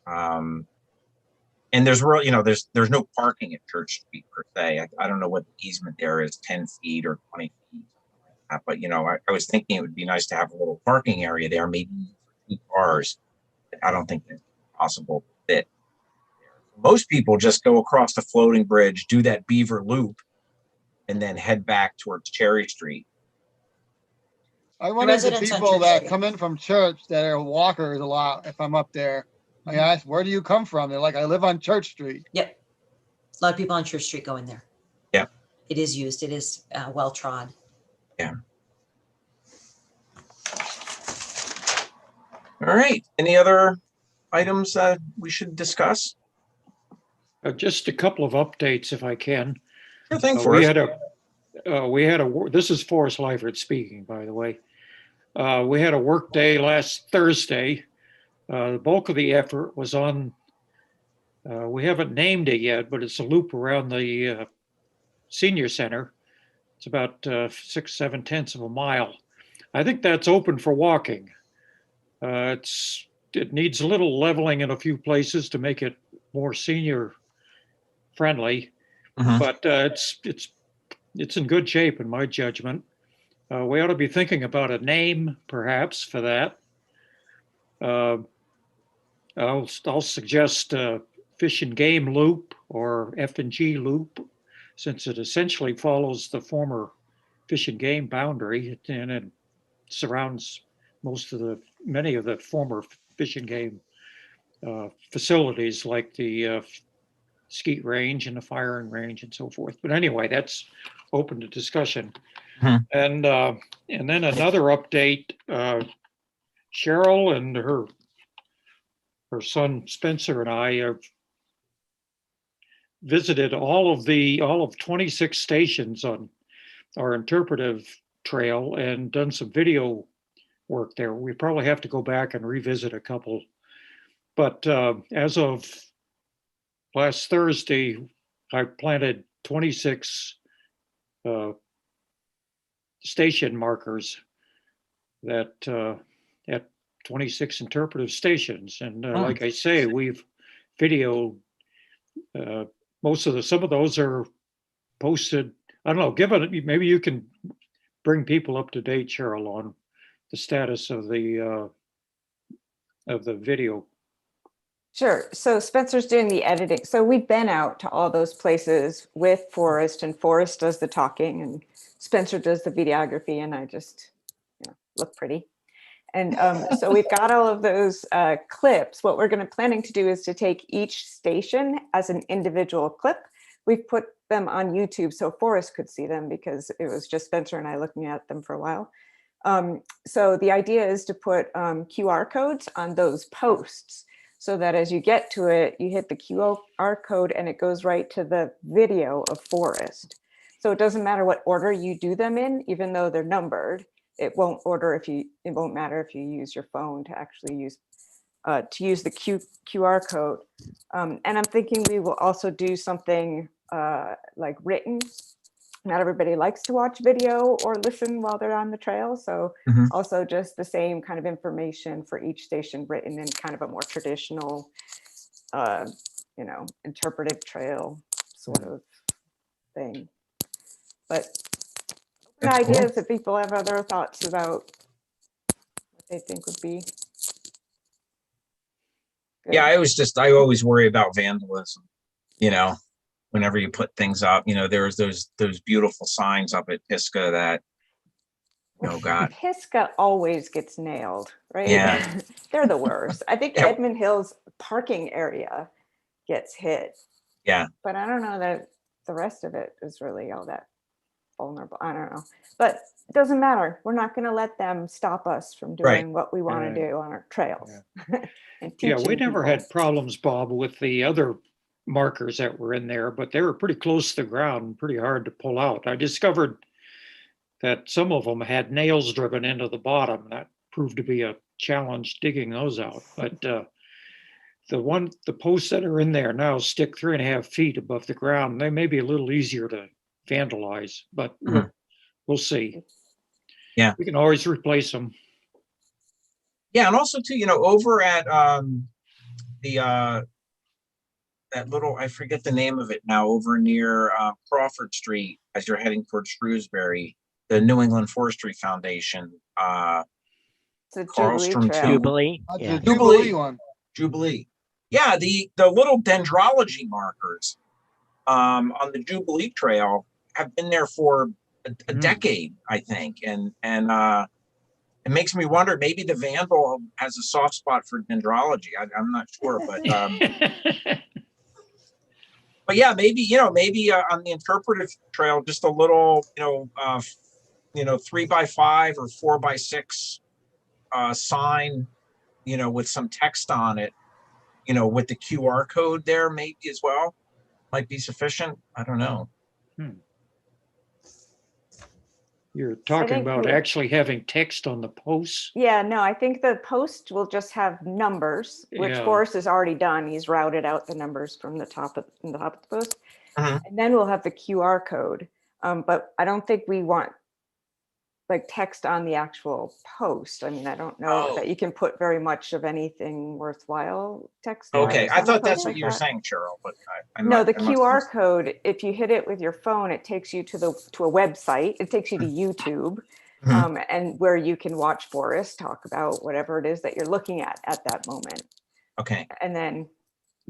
And there's real, you know, there's no parking at Church Street per se. I don't know what the easement there is, 10 feet or 20 feet. But, you know, I was thinking it would be nice to have a little parking area there, maybe 2 cars. I don't think that's possible to fit. Most people just go across the floating bridge, do that beaver loop, and then head back towards Cherry Street. I run into residents on people Church that Street. come in from church that are walkers a lot if I'm up there. I ask, where do you come from? They're like, I live on Church Street. Yep. A lot of people on Church Street go in there. Yeah. It is used. It is well trod. Yeah. All right. Any other items that we should discuss? Just a couple of updates if I can. Sure thing, We Forrest. had a, this is Forrest Lyford speaking, by the way. We had a work day last Thursday. The bulk of the effort was on, we haven't named it yet, but it's a loop around the senior center. It's about 6/7 of a mile. I think that's open for walking. It needs a little leveling in a few places to make it more senior friendly, but it's in good shape in my judgment. We ought to be thinking about a name perhaps for that. I'll suggest Fish and Game Loop or F&G Loop, since it essentially follows the former Fish and Game boundary and it surrounds many of the former Fish and Game facilities like the skeet range and the firing range and so forth. But anyway, that's open to discussion. And then another update. Cheryl and her son Spencer and I have visited all of 26 stations on our interpretive trail and done some video work there. We probably have to go back and revisit a couple. But as of last Thursday, I planted 26 station markers that at 26 interpretive stations. And like I say, we've videoed some of those are posted. I don't know, maybe you can bring people up to date, Cheryl, on the status of the video. Sure. So Spencer's doing the editing. So we've been out to all those places with Forrest, and Forrest does the talking and Spencer does the videography, and I just look pretty. And so we've got all of those clips. What we're planning to do is to take each station as an individual clip. We've put them on YouTube so Forrest could see them because it was just Spencer and I looking at them for a while. So the idea is to put QR codes on those posts so that as you get to it, you hit the QR code and it goes right to the video of Forrest. So it doesn't matter what order you do them in, even though they're numbered. It won't matter if you use your phone to actually use the QR code. And I'm thinking we will also do something like written. Not everybody likes to watch video or listen while they're on the trail. So also just the same kind of information for each station written in kind of a more traditional, interpretive trail sort of thing. But ideas if people have other thoughts about what they think would be good. Yeah, I always worry about vandalism, whenever you put things up. There's those beautiful signs up at Pisgah that, oh God. Pisgah always gets nailed, right? Yeah. They're the worst. I think Edmund Hill's parking area gets hit. Yeah. But I don't know that the rest of it is really all that vulnerable. I don't know. But it doesn't matter. We're not going to let them stop us from doing what we want to do on our trails. Yeah, we never had problems, Bob, with the other markers that were in there, but they were pretty close to the ground and pretty hard to pull out. I discovered that some of them had nails driven into the bottom. That proved to be a challenge digging those out. But the posts that are in there now stick 3.5 feet above the ground. They may be a little easier to vandalize, but we'll see. Yeah, we can always replace them. Yeah, and also too, over at that little, I forget the name of it now, over near Crawford Street as you're heading towards Shrewsbury, the New England Forestry Foundation. It's a Jubilee. Yeah. Jubilee one. Jubilee. Yeah, the little dendrology markers on the Jubilee Trail have been there for a decade, I think, and it makes me wonder, maybe the vandal has a soft spot for dendrology. I'm not sure, but but yeah, maybe on the interpretive trail, just a little 3x5 or 4x6 sign, with some text on it, with the QR code there, maybe as well, might be sufficient. I don't know. You're talking about actually having text on the posts? Yeah, no, I think the post will just have numbers, which Forrest has already done. He's routed out the numbers from the top of the post. And then we'll have the QR code. But I don't think we want like text on the actual post. I mean, I don't know that you can put very much of anything worthwhile text. Okay, I thought that's what you were saying, Cheryl, but no, the QR code, if you hit it with your phone, it takes you to a website. It takes you to YouTube, and where you can watch Forrest talk about whatever it is that you're looking at that moment. Okay. And then,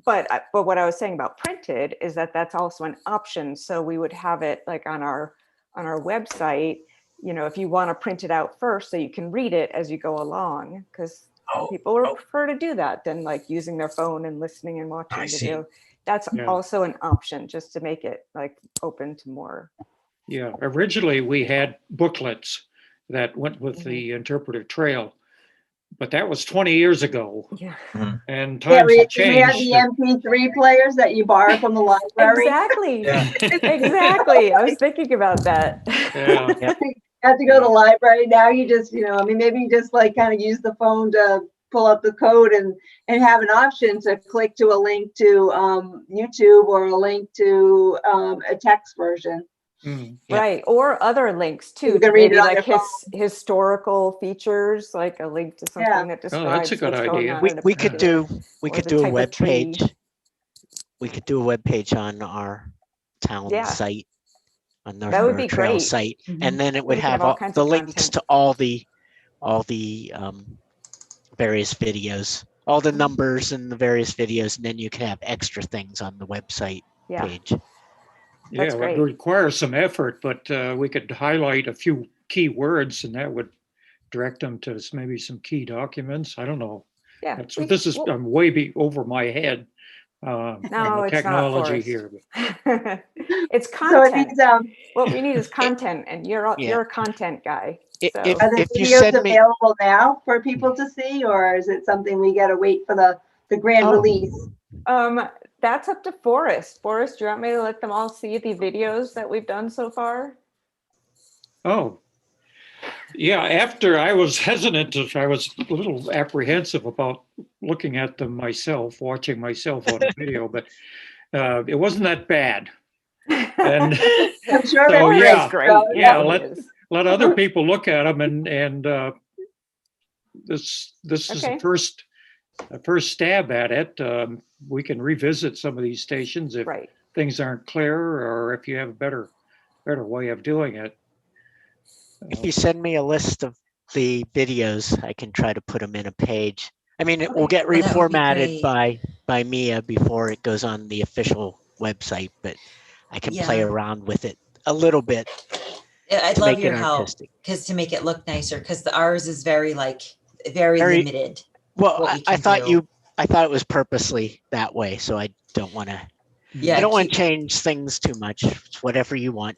but what I was saying about printed is that that's also an option. So we would have it like on our website. If you want to print it out first so you can read it as you go along, because people would prefer to do that than like using their phone and listening and watching video. That's also an option, just to make it like open to more. Yeah, originally we had booklets that went with the interpretive trail, but that was 20 years ago, Yeah. and Yeah, times have we had changed. the MP3 players that you borrow from the library. Exactly. Yeah. Exactly. I was thinking about that. Yeah. Yep. You have to go to the library. Now you just, I mean, maybe you just like kind of use the phone to pull up the code and have an option to click to a link to YouTube or a link to a text version. Mm. Yep. Right. Or other links too, You can to read it maybe on like your historical features, like a link to Yeah. something that Oh, that's a describes good what's going idea. on We, in a we could particular, do, we or could the do a type of web tree. page. We could do a web page on our town Yeah. site, on That would Northborough be Trail great. site, Mhm. and then it So would we can have all all kinds the of links content. to all the various videos, all the numbers and the various videos, and then you can have extra things on the website Yeah. page. Yeah, That's it would great. require some effort, but we could highlight a few key words, and that would direct them to maybe some key documents. I don't know. Yeah. That's what this is. I'm way over my head. On No, the it's not technology Forrest. here. It's So it content. means, What we need is content, and Yeah. you're a content guy. If, So if, are the if you videos send me, available now for people to see, or is it something we got to wait for the grand Oh. release? that's up to Forrest. Forrest, do you want me to let them all see the videos that we've done so far? Oh, yeah. After I was hesitant, I was a little apprehensive about looking at them myself, watching myself on a video, but it wasn't that bad. And I'm sure so, they're Forrest yeah, is great. So, He yeah, really is. let other people look at them, and this is Okay. a first stab at it. We can revisit some of these stations if Right. things aren't clear, or if you have a better way of doing it. if you send me a list of the videos, I can try to put them in a page. I mean, it will Okay. get Well, that would be reformatted great. by Mia before it goes on the official website, but I can play Yeah. around with it a little bit Yeah, I'd to love make your it help artistic. because to make it look nicer, because ours is very very Very limited. well. What we I can thought do. I thought it was purposely that way, so I don't want to. Yeah, I don't want keep, to change things too much. It's whatever you want.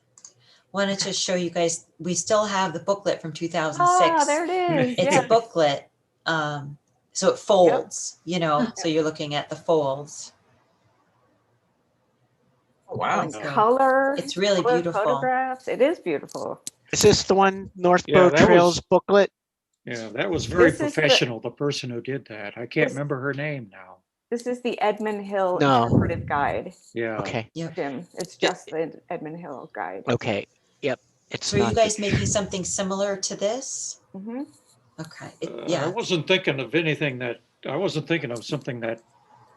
wanted to show you guys, we still have the booklet from 2006. Ah, there it is. It's Yeah. a booklet. So it folds, so you're looking at the folds. Oh, wow. And So color. it's really color beautiful. Photographs. It is beautiful. Is this the one Yeah, Northborough that Trails was booklet? yeah, that was very This is the- professional. The person who did that, I can't This- remember her name now. This is the Edmund Hill No. Interpretive Guide, Yeah. Okay. Jim. It's just the Edmund Hill Guide. Okay. Yep. It's So are you not guys the, making something similar to this? Hmm. Okay. I Yeah. wasn't thinking of anything that I wasn't thinking of something that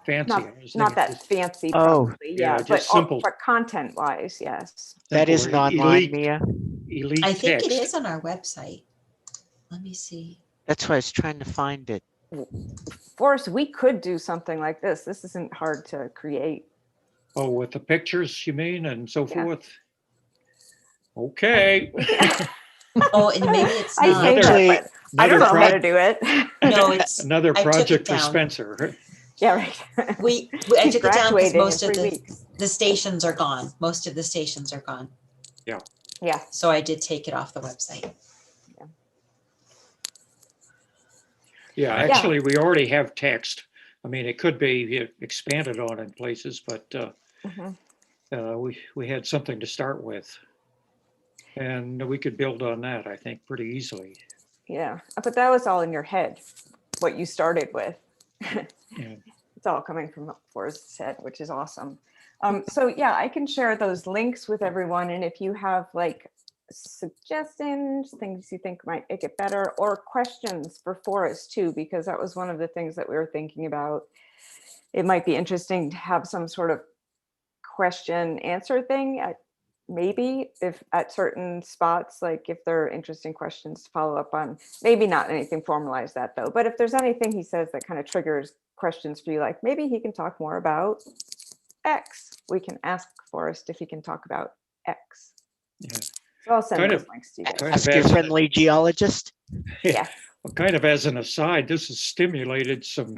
fancy. Not, I was not thinking that just fancy, Oh. probably. Yeah, Yeah, but just simple. but content-wise, yes. that simple isn't online, elite Mia. elite I think text. it is on our website. Let me see. That's why I was trying to find it. Forrest, we could do something like this. This isn't hard to create. Oh, with the pictures, you mean, and so Yeah. forth. Okay. Oh, and maybe it's I not. say Actually, that, but I don't know how to do it. No, it's another I took it project for down. Spencer. Yeah, right. I He's took it down because graduating in most of 3 weeks. the stations are gone. Most of the stations are gone. Yeah. So I did take it off the website. Yeah, actually, we already have text. I mean, it could be expanded on in places, but Mhm. we had something to start with, and we could build on that, I think, pretty easily. Yeah, but that was all in your head, what you started with. Yeah. It's all coming from Forrest's head, which is awesome. So yeah, I can share those links with everyone. And if you have like suggestions, things you think might make it better, or questions for Forrest too, because that was one of the things that we were thinking about. It might be interesting to have some sort of question answer thing at maybe if at certain spots, like if there are interesting questions to follow up on, maybe not anything formalized that though, but if there's anything he says that kind of triggers questions for you, like maybe he can talk more about X, we can ask Forrest if he can talk about X. Yeah. So I'll send Kind those of- links to you guys. kind of Ask your as- friendly geologist. Yes. Well, kind of as an aside, this has stimulated some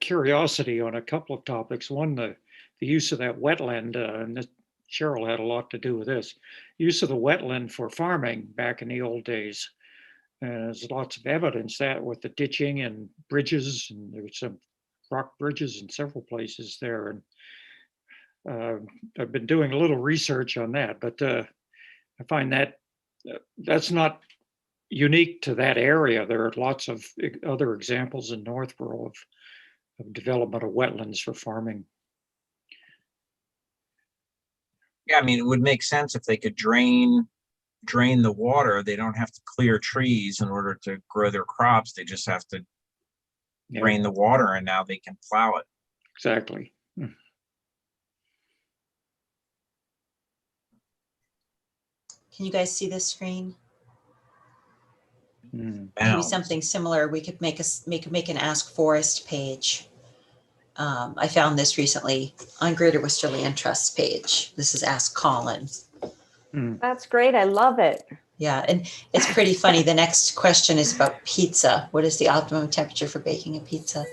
curiosity on a couple of topics. One, the use of that wetland, and this, Cheryl had a lot to do with this. Use of the wetland for farming back in the old days. And there's lots of evidence that with the ditching and bridges, and there's some rock bridges in several places there. And I've been doing a little research on that, but I find that that's not unique to that area. There are lots of other examples in Northborough of development of wetlands for farming. Yeah, I mean, it would make sense if they could drain the water. They don't have to clear trees in order to grow their crops. They just have to Yeah, drain the water, and now they can plow it. exactly. Can you guys see this screen? Mm. Maybe Now, something similar. We could make an Ask Forest page. I found this recently on Greater Worcester Land Trust page. This is Ask Colin. That's great. I love it. Yeah, and it's pretty funny. The next question is about pizza. What is the optimum temperature for baking a pizza?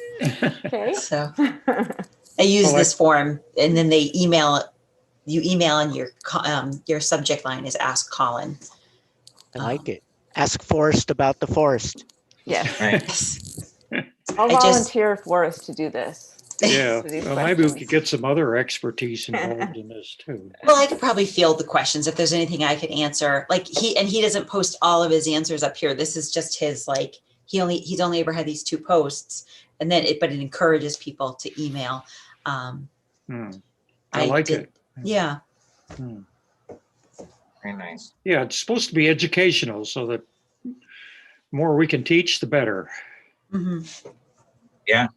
Okay. So I use Well, this form, and then they email it. You email, and your subject line is Ask Colin. I like it. Ask Forrest about the forest. Yes. right. I'll I just- volunteer for us to do this. Yeah, For these well, maybe we questions. could get some other expertise involved in this too. Well, I could probably field the questions if there's anything I could answer. Like he doesn't post all of his answers up here. This is just his, like, he's only ever had these 2 posts, and then but it encourages people to email. I like it. Yeah. Hmm. Very nice. Yeah, it's supposed to be educational, so that more we can teach, the better. Mm-hmm. Yeah,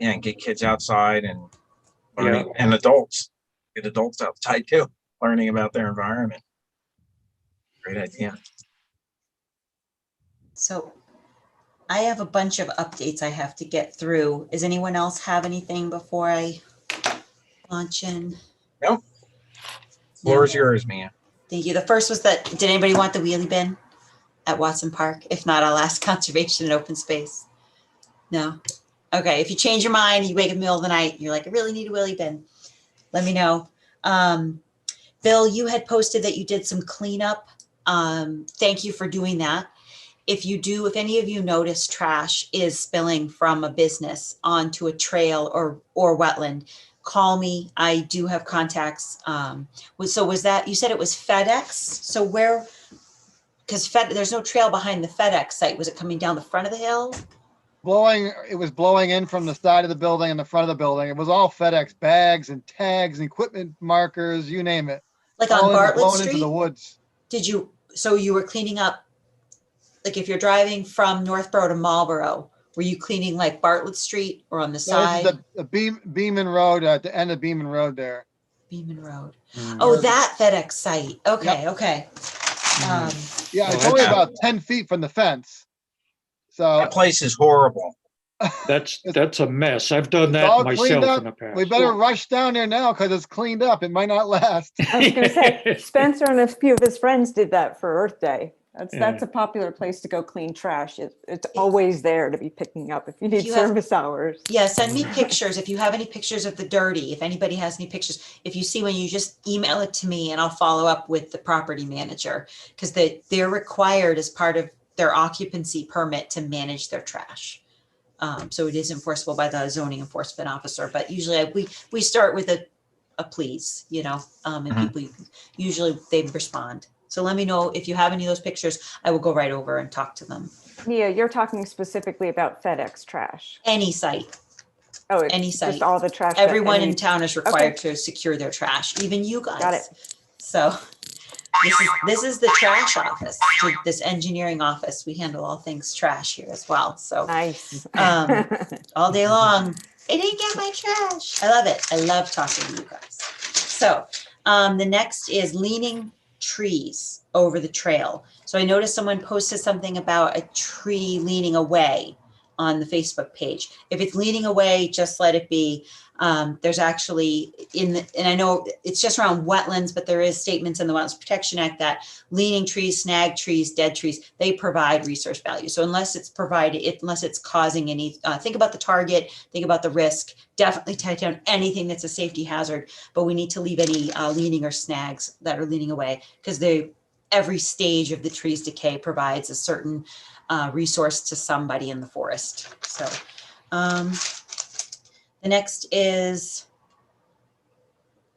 and get kids outside and learning, and adults. Get adults outside too, learning about their environment. Great idea. So I have a bunch of updates I have to get through. Does anyone else have anything before I launch in? Nope. Floor is yours, Mia. Thank you. The first was that, did anybody want the wheelie bin at Watson Park? If not, I'll ask Conservation and Open Space. No? Okay, if you change your mind, you wake up in the middle of the night, and you're like, I really need a wheelie bin, let me know. Bill, you had posted that you did some cleanup. Thank you for doing that. If any of you notice trash is spilling from a business onto a trail or wetland, call me. I do have contacts. So was that, you said it was FedEx? So where, because there's no trail behind the FedEx site. Was it coming down the front of the hill? It was blowing in from the side of the building and the front of the building. It was all FedEx bags and tags and equipment markers, you name it. Like All on Bartlett blowing into Street? the woods. So you were cleaning up, like if you're driving from Northborough to Marlborough, were you cleaning like Bartlett Street or on the No, side? this is the Beaman Road, at the end of Beaman Road there. Beaman Road. Mm. Oh, that FedEx site. Okay, Yep. okay. Yeah, it's Well, only that's- about 10 feet from the fence. So That place is horrible. That's a mess. I've done it's all that cleaned myself up. in the past. We better rush down there now because it's cleaned up. It might not last. I was going to say, Spencer and a few of his friends did that for Earth Day. That's Yeah. a popular place to go clean trash. It's always there to be picking up if you need you have- service hours. Yeah, send me pictures if you have any pictures of the dirty. If anybody has any pictures, if you see one, you just email it to me and I'll follow up with the property manager because they're required as part of their occupancy permit to manage their trash. So it is enforceable by the zoning enforcement officer, but usually we start with a please, and people usually they respond. So let me know if you have any of those pictures. I will go right over and talk to them. Mia, you're talking specifically about FedEx trash. Any site, Oh, it's any site. just all the trash. that Everyone any- in town is required to secure their trash, even you guys. Got it. So this is the trash office, this engineering office. We handle all things trash here as well. So Nice. all day long, I didn't get my trash. I love it. I love talking to you guys. So the next is leaning trees over the trail. So I noticed someone posted something about a tree leaning away on the Facebook page. If it's leaning away, just let it be. There's actually and I know it's just around wetlands, but there is statements in the Wetlands Protection Act that leaning trees, snag trees, dead trees, they provide resource value. So unless it's causing any, think about the target, think about the risk, definitely take down anything that's a safety hazard, but we need to leave any leaning or snags that are leaning away because every stage of the tree's decay provides a certain resource to somebody in the forest. So the next is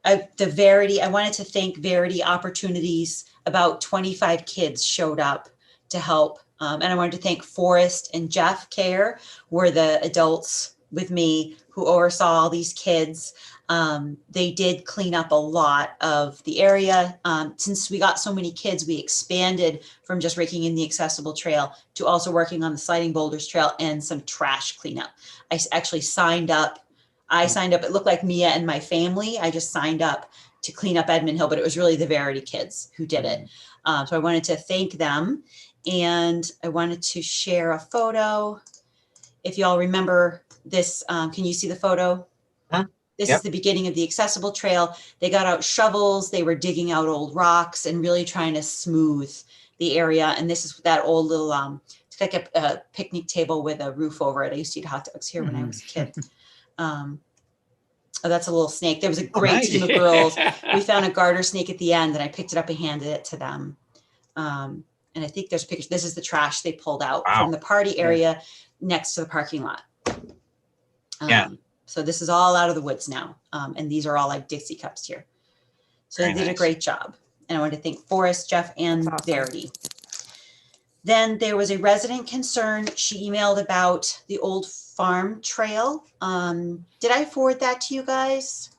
the Verity. I wanted to thank Verity Opportunities. About 25 kids showed up to help. And I wanted to thank Forrest and Jeff Care, were the adults with me who oversaw all these kids. They did clean up a lot of the area. Since we got so many kids, we expanded from just raking in the accessible trail to also working on the sliding boulders trail and some trash cleanup. I actually signed up. It looked like Mia and my family. I just signed up to clean up Edmund Hill, but it was really the Verity kids who did it. So I wanted to thank them. And I wanted to share a photo. If you all remember this, can you see the photo? Huh? This Yep. is the beginning of the accessible trail. They got out shovels, they were digging out old rocks and really trying to smooth the area. And this is that old little, it's like a picnic table with a roof over it. I used to eat hot dogs here when I was a kid. Oh, that's a little snake. There was a great nice. team of girls. We found a garter snake at the end and I picked it up and handed it to them. And I think there's pictures. This is the trash they pulled out from the party area next to the parking lot. So this is all out of the woods now. And these are all like Dixie cups here. So they did a great job. And I want to thank Forrest, Jeff, and Verity. Then there was a resident concern. She emailed about the old farm trail. Did I forward that to you guys?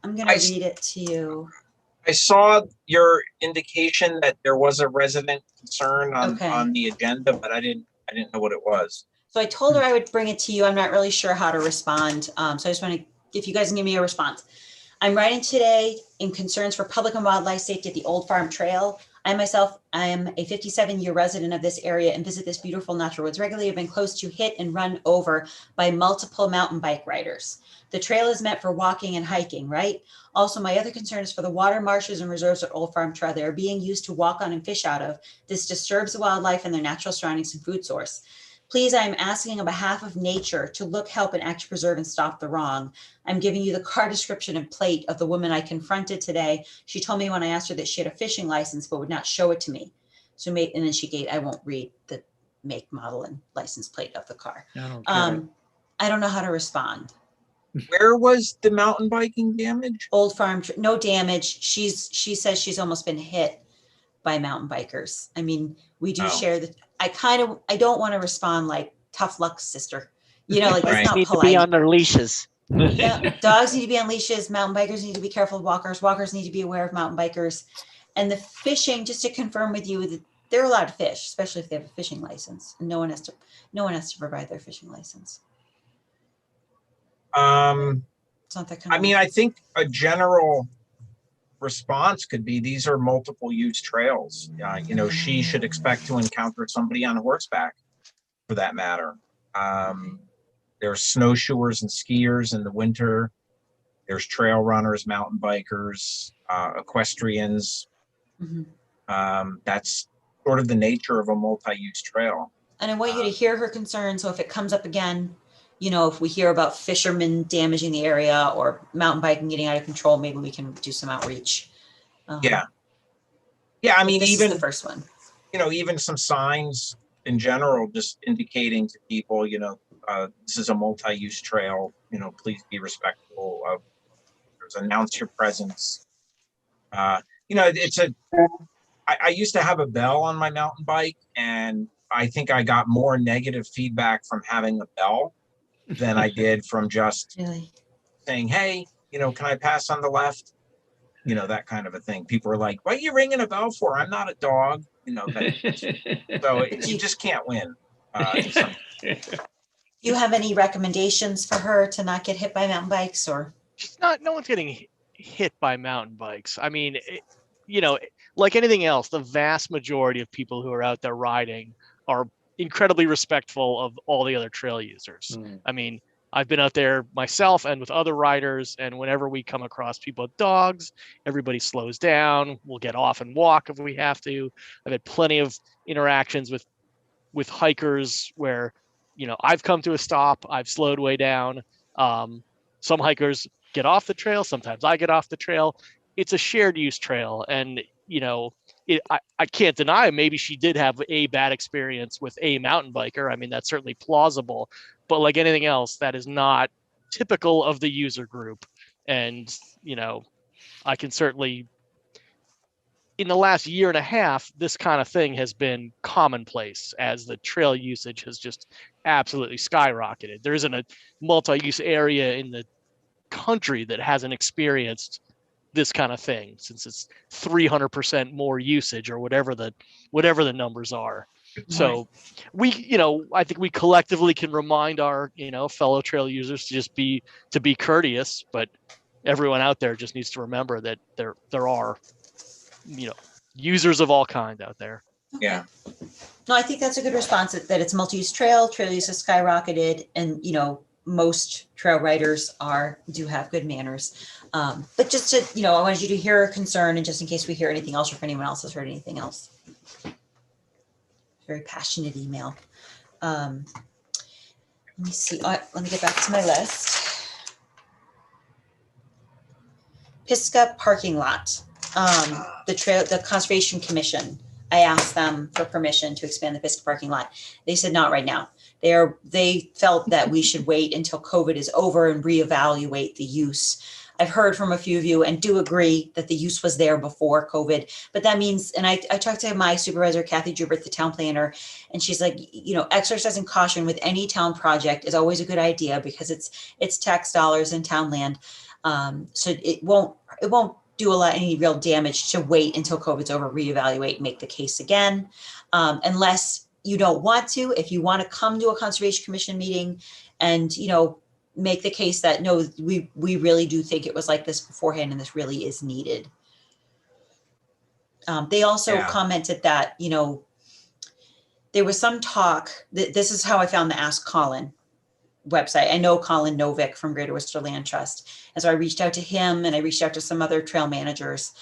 I'm going to read it to you. I saw your indication that there was a resident concern on the agenda, but I didn't know what it was. So I told her I would bring it to you. I'm not really sure how to respond. So I just want to, if you guys can give me a response. I'm writing today in concerns for public and wildlife safety at the Old Farm Trail. I am a 57-year resident of this area and visit this beautiful natural woods regularly. I've been close to hit and run over by multiple mountain bike riders. The trail is meant for walking and hiking, right? Also, my other concern is for the water, marshes, and reserves at Old Farm Trail. They are being used to walk on and fish out of. This disturbs the wildlife and their natural surroundings and food source. Please, I am asking on behalf of nature to look, help, and act to preserve and stop the wrong. I'm giving you the car description and plate of the woman I confronted today. She told me when I asked her that she had a fishing license, but would not show it to me. So, and then I won't read the make, model, and license plate of the car. I don't know how to respond. Where was the mountain biking damage? Old Farm, no damage. She says she's almost been hit by mountain bikers. I mean, we do share that. I don't want to respond like tough luck, sister. You know, like it's not need polite. to be on their leashes. Yeah, dogs need to be on leashes. Mountain bikers need to be careful of walkers. Walkers need to be aware of mountain bikers. And the fishing, just to confirm with you, that they're allowed to fish, especially if they have a fishing license. And no one has to provide their fishing license. It's not that kind I mean, I think a general response could be these are multiple use trails. You know, she should expect to encounter somebody on horseback, for that matter. There's snowshoers and skiers in the winter. There's trail runners, mountain bikers, equestrians. That's sort of the nature of a multi-use trail. And I want you to hear her concern. So if it comes up again, you know, if we hear about fishermen damaging the area or mountain biking getting out of control, maybe we can do some outreach. Yeah. I mean, this even is the first one. You know, even some signs in general, just indicating to people, you know, this is a multi-use trail. You know, please be respectful of. Announce your presence. You know, I used to have a bell on my mountain bike, and I think I got more negative feedback from having a bell than I did from just saying, hey, you know, can I pass on the left? You know, that kind of a thing. People are like, what are you ringing a bell for? I'm not a dog. You know, so you just can't win. Do you have any recommendations for her to not get hit by mountain bikes, or? No one's getting hit by mountain bikes. I mean, you know, like anything else, the vast majority of people who are out there riding are incredibly respectful of all the other trail users. I mean, I've been out there myself and with other riders, and whenever we come across people with dogs, everybody slows down. We'll get off and walk if we have to. I've had plenty of interactions with hikers where, you know, I've come to a stop, I've slowed way down. Some hikers get off the trail. Sometimes I get off the trail. It's a shared use trail. And, you know, I can't deny maybe she did have a bad experience with a mountain biker. I mean, that's certainly plausible, but like anything else, that is not typical of the user group. And, I can certainly, in the last year and a half, this kind of thing has been commonplace as the trail usage has just absolutely skyrocketed. There isn't a multi-use area in the country that hasn't experienced this kind of thing, since it's 300% more usage or whatever the numbers are. So I think we collectively can remind our, fellow trail users to be courteous, but everyone out there just needs to remember that there are, users of all kind out there. Yeah. No, I think that's a good response, that it's multi-use trail use has skyrocketed, and, most trail riders do have good manners. But just to, I wanted you to hear a concern, and just in case we hear anything else, or if anyone else has heard anything else. Very passionate email. Let me see. Let me get back to my list. Pisgah parking lot. The Conservation Commission. I asked them for permission to expand the Pisgah parking lot. They said not right now. They felt that we should wait until COVID is over and reevaluate the use. I've heard from a few of you and do agree that the use was there before COVID, but that means, and I talked to my supervisor, Kathy Jubert, the town planner, and she's like, exercising caution with any town project is always a good idea, because it's tax dollars and town land. So it won't do any real damage to wait until COVID's over, reevaluate, make the case again, unless you don't want to. If you want to come to a Conservation Commission meeting and, make the case that, no, we really do think it was like this beforehand and this really is needed. They also commented that, there was some talk, this is how I found the Ask Colin website. I know Colin Novick from Greater Worcester Land Trust. And so I reached out to him, and I reached out to some other trail managers,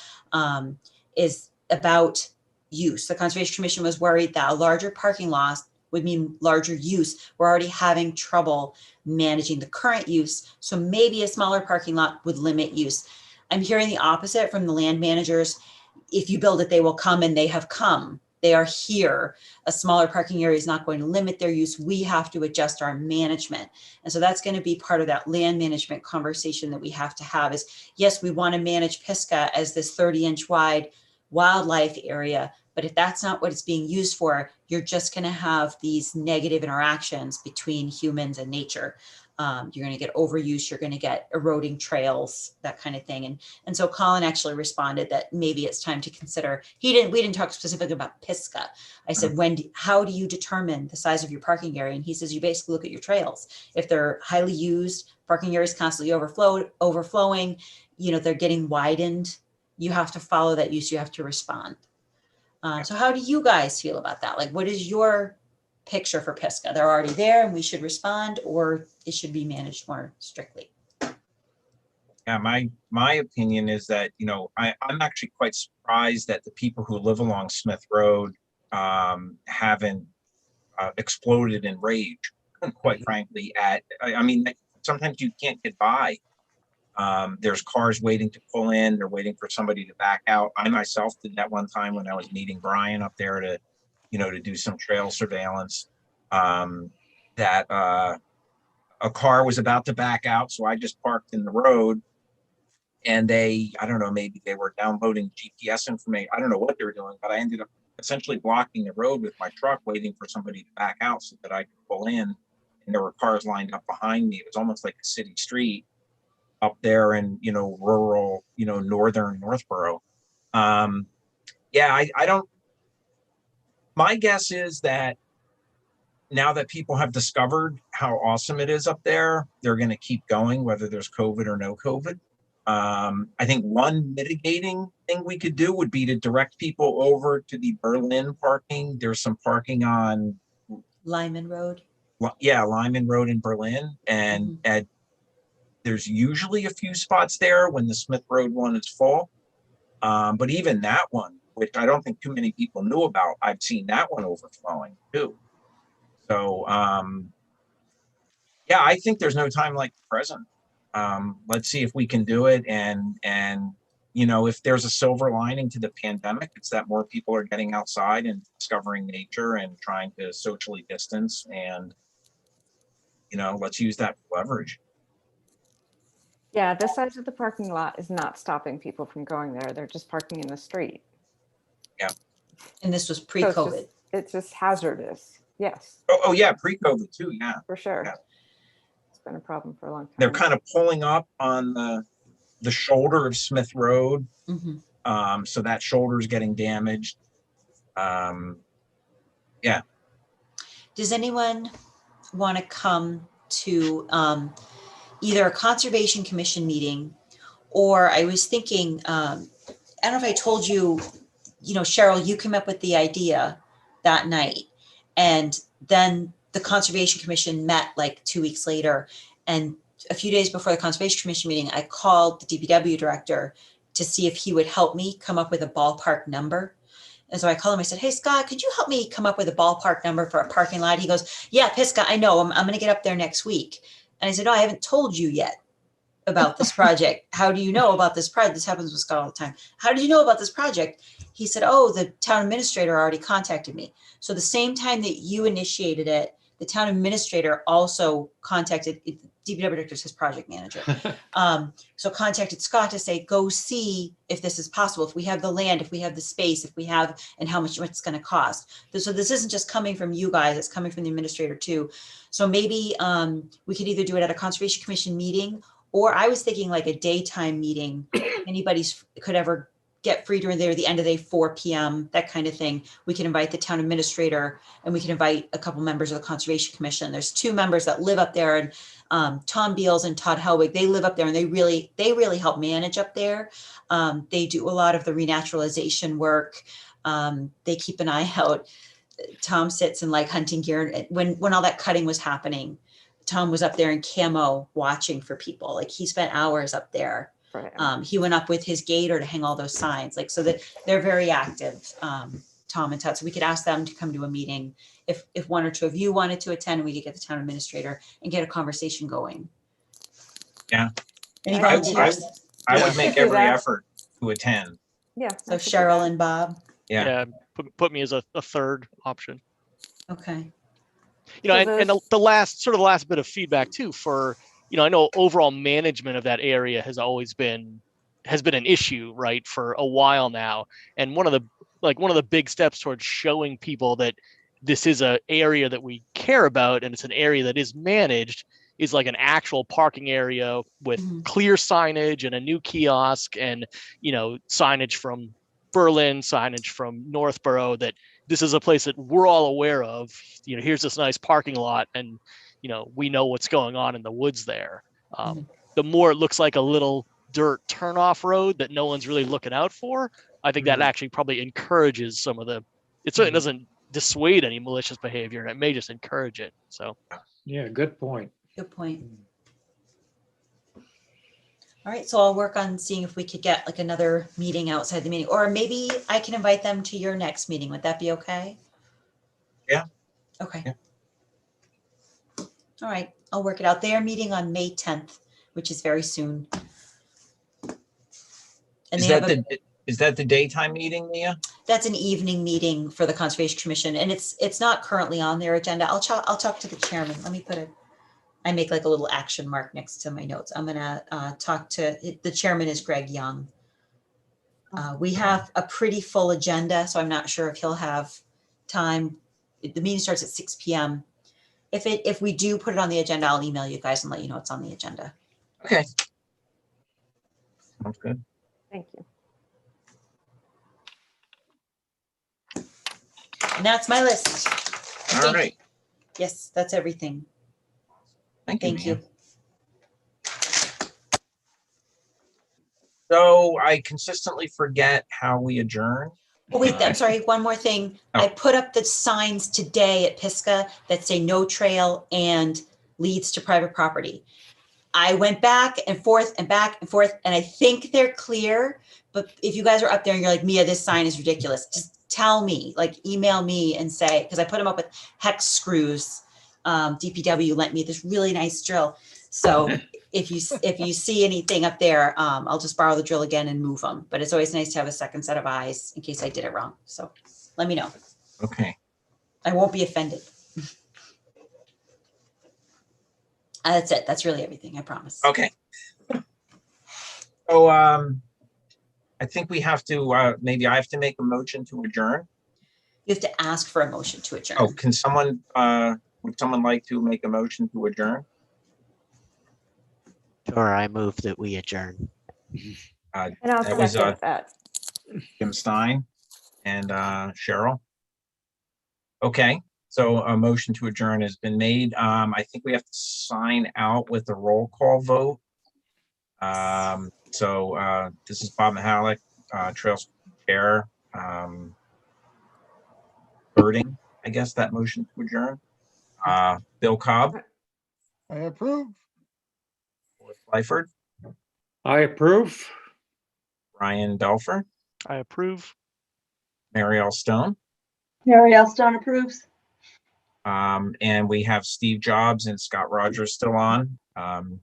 is about use. The Conservation Commission was worried that a larger parking lot would mean larger use. We're already having trouble managing the current use, so maybe a smaller parking lot would limit use. I'm hearing the opposite from the land managers. If you build it, they will come, and they have come. They are here. A smaller parking area is not going to limit their use. We have to adjust our management. And so that's going to be part of that land management conversation that we have to have is, yes, we want to manage Pisgah as this 30-inch wide wildlife area, but if that's not what it's being used for, you're just going to have these negative interactions between humans and nature. You're going to get overuse, you're going to get eroding trails, that kind of thing. And so Colin actually responded that maybe it's time to consider, we didn't talk specifically about Pisgah. I said, how do you determine the size of your parking area? And he says, you basically look at your trails. If they're highly used, parking areas constantly overflowing, they're getting widened, you have to follow that use, you have to respond. So how do you guys feel about that? Like, what is your picture for Pisgah? They're already there and we should respond, or it should be managed more strictly? Yeah, my opinion is that, I'm actually quite surprised that the people who live along Smith Road haven't exploded in rage, quite frankly. Sometimes you can't get by. There's cars waiting to pull in, they're waiting for somebody to back out. I myself did that one time when I was meeting Brian up there to do some trail surveillance, that a car was about to back out. So I just parked in the road, and I don't know, maybe they were downloading GPS information. I don't know what they were doing, but I ended up essentially blocking the road with my truck, waiting for somebody to back out so that I could pull in. And there were cars lined up behind me. It was almost like a city street up there in, rural, northern Northborough. I don't, my guess is that now that people have discovered how awesome it is up there, they're going to keep going, whether there's COVID or no COVID. I think one mitigating thing we could do would be to direct people over to the Berlin parking. There's some parking on Lyman Road. Lyman Road in Berlin. And there's usually a few spots there when the Smith Road one is full. But even that one, which I don't think too many people knew about, I've seen that one overflowing too. So, I think there's no time like the present. Let's see if we can do it. And you know, if there's a silver lining to the pandemic, it's that more people are getting outside and discovering nature and trying to socially distance, and, you know, let's use that for leverage. Yeah, the size of the parking lot is not stopping people from going there. They're just parking in the street. And this was So pre-COVID. it's just hazardous. Yes, Oh yeah, pre-COVID too, yeah. for sure. Yeah. It's been a problem for a long time. They're kind of pulling up on the shoulder of Smith Road. Mhm. So that shoulder is getting damaged. Yeah. Does anyone want to come to either a Conservation Commission meeting, or I was thinking, I don't know if I told you, you know, Cheryl, you came up with the idea that night, and then the Conservation Commission met like 2 weeks later, and a few days before the Conservation Commission meeting, I called the DPW director to see if he would help me come up with a ballpark number. And so I called him, I said, hey, Scott, could you help me come up with a ballpark number for a parking lot? He goes, yeah, Pisca, I know, I'm going to get up there next week. And I said, no, I haven't told you yet about this project. How do you know about this project? This happens with Scott all the time. How did you know about this project? He said, oh, the town administrator already contacted me. So the same time that you initiated it, the town administrator also contacted, DPW director is his project manager. So contacted Scott to say, go see if this is possible, if we have the land, if we have the space, if we have, and how much it's going to cost. So this isn't just coming from you guys, it's coming from the administrator too. So maybe we could either do it at a Conservation Commission meeting, or I was thinking like a daytime meeting. Anybody's could ever get free during the end of the day, 4 p.m., that kind of thing. We can invite the town administrator, and we can invite a couple members of the Conservation Commission. There's 2 members that live up there, and Tom Beals and Todd Helwig, they live up there, and they really help manage up there. They do a lot of the renaturalization work. They keep an eye out. Tom sits in like hunting gear. When all that cutting was happening, Tom was up there in camo watching for people. Like he spent hours up there. Right. He went up with his gator to hang all those signs, like, so that they're very active, Tom and Todd. So we could ask them to come to a meeting if 1 or 2 of you wanted to attend, and we could get the town administrator and get a conversation going. Yeah. Any I- volunteers? I would make Do every that. effort to attend. Yeah. So Cheryl and Bob. Yeah. Put me as a third option. Okay. You know, So and those- the last bit of feedback too for, you know, I know overall management of that area has been an issue, right, for a while now. And one of the big steps towards showing people that this is an area that we care about and it's an area that is managed is like an actual parking area with clear signage and a new kiosk and, you know, signage from Berlin, signage from Northborough, that this is a place that we're all aware of. You know, here's this nice parking lot, and, you know, we know what's going on in the woods there. The more it looks like a little dirt turnoff road that no one's really looking out for, I think that actually probably encourages some of the, it certainly doesn't dissuade any malicious behavior, and it may just encourage it. So Yeah, good point. Good point. All right, so I'll work on seeing if we could get like another meeting outside the meeting, or maybe I can invite them to your next meeting. Would that be okay? Yeah. Okay. Yeah. All right, I'll work it out. They are meeting on May 10th, which is very soon. And Is they have is that the daytime meeting, Leah? that's an evening meeting for the Conservation Commission, and it's not currently on their agenda. I'll talk to the chairman. Let me I make like a little action mark next to my notes. I'm gonna talk to, the chairman is Greg Young. We have a pretty full agenda, so I'm not sure if he'll have time. The meeting starts at 6 p.m. If we do put it on the agenda, I'll email you guys and let you know it's on the agenda. Okay. Sounds good. Thank you. And that's my list. All right. Yes, that's everything. Thank you. Leah. So I consistently forget how we adjourn. Oh, wait, I'm sorry, one more thing. I put up the signs today at Pisca that say no trail and leads to private property. I went back and forth and back and forth, and I think they're clear, but if you guys are up there and you're like, Mia, this sign is ridiculous, just tell me, like email me and say, because I put them up with hex screws. DPW lent me this really nice drill. So if you see anything up there, I'll just borrow the drill again and move them. But it's always nice to have a second set of eyes in case I did it wrong. So let me know. Okay. I won't be offended. That's it. That's really everything. I promise. Okay. So I think we have to, maybe I have to make a motion to adjourn. You have to ask for a motion to adjourn. Oh, can someone, would someone like to make a motion to adjourn? Sure, I move that we adjourn. And I'll That was, second that. Jim Stein and Cheryl. Okay, so a motion to adjourn has been made. I think we have to sign out with a roll call vote. So this is Bob Mahalik, Trails Chair. Birding, I guess that motion to adjourn. Bill Cobb, I approve. Lyford, I approve. Ryan Belfer, I approve. Marielle Stone. Mary L. Stone approves. And we have Steve Jobs and Scott Rogers still on. I'm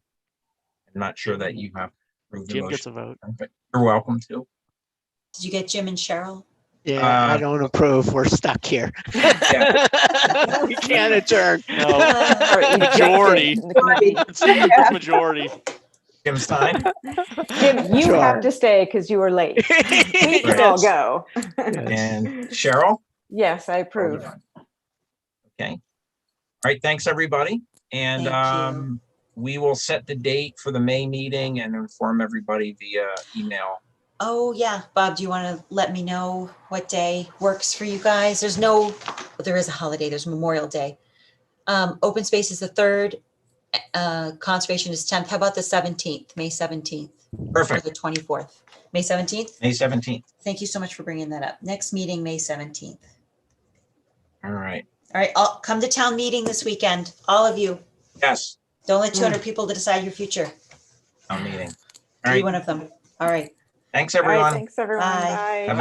not sure that you have approved the Jim gets motion, a vote. but you're welcome to. Did you get Jim and Cheryl? Yeah, I don't approve. We're stuck here. Yeah. We can't adjourn. No, Or majority. ejected. It's majority. Jim Stein. Jim, you Sure. have to stay because you were late. We can all go. And Cheryl. Yes, I approve. Okay. All right. Thanks, everybody. And Thank you. we will set the date for the May meeting and inform everybody via email. Oh yeah, Bob, do you want to let me know what day works for you guys? There is a holiday, there's Memorial Day. Open space is the 3rd, conservation is 10th. How about the 17th, May 17th? Or Perfect. the 24th, May 17th? May 17th. Thank you so much for bringing that up. Next meeting, May 17th. All right. All right, I'll come to town meeting this weekend, all of you. Yes. Don't let 200 people to decide your future. Town meeting. All Be right. one of them. All right. Thanks, All right, everyone. thanks, everyone. Bye. Bye.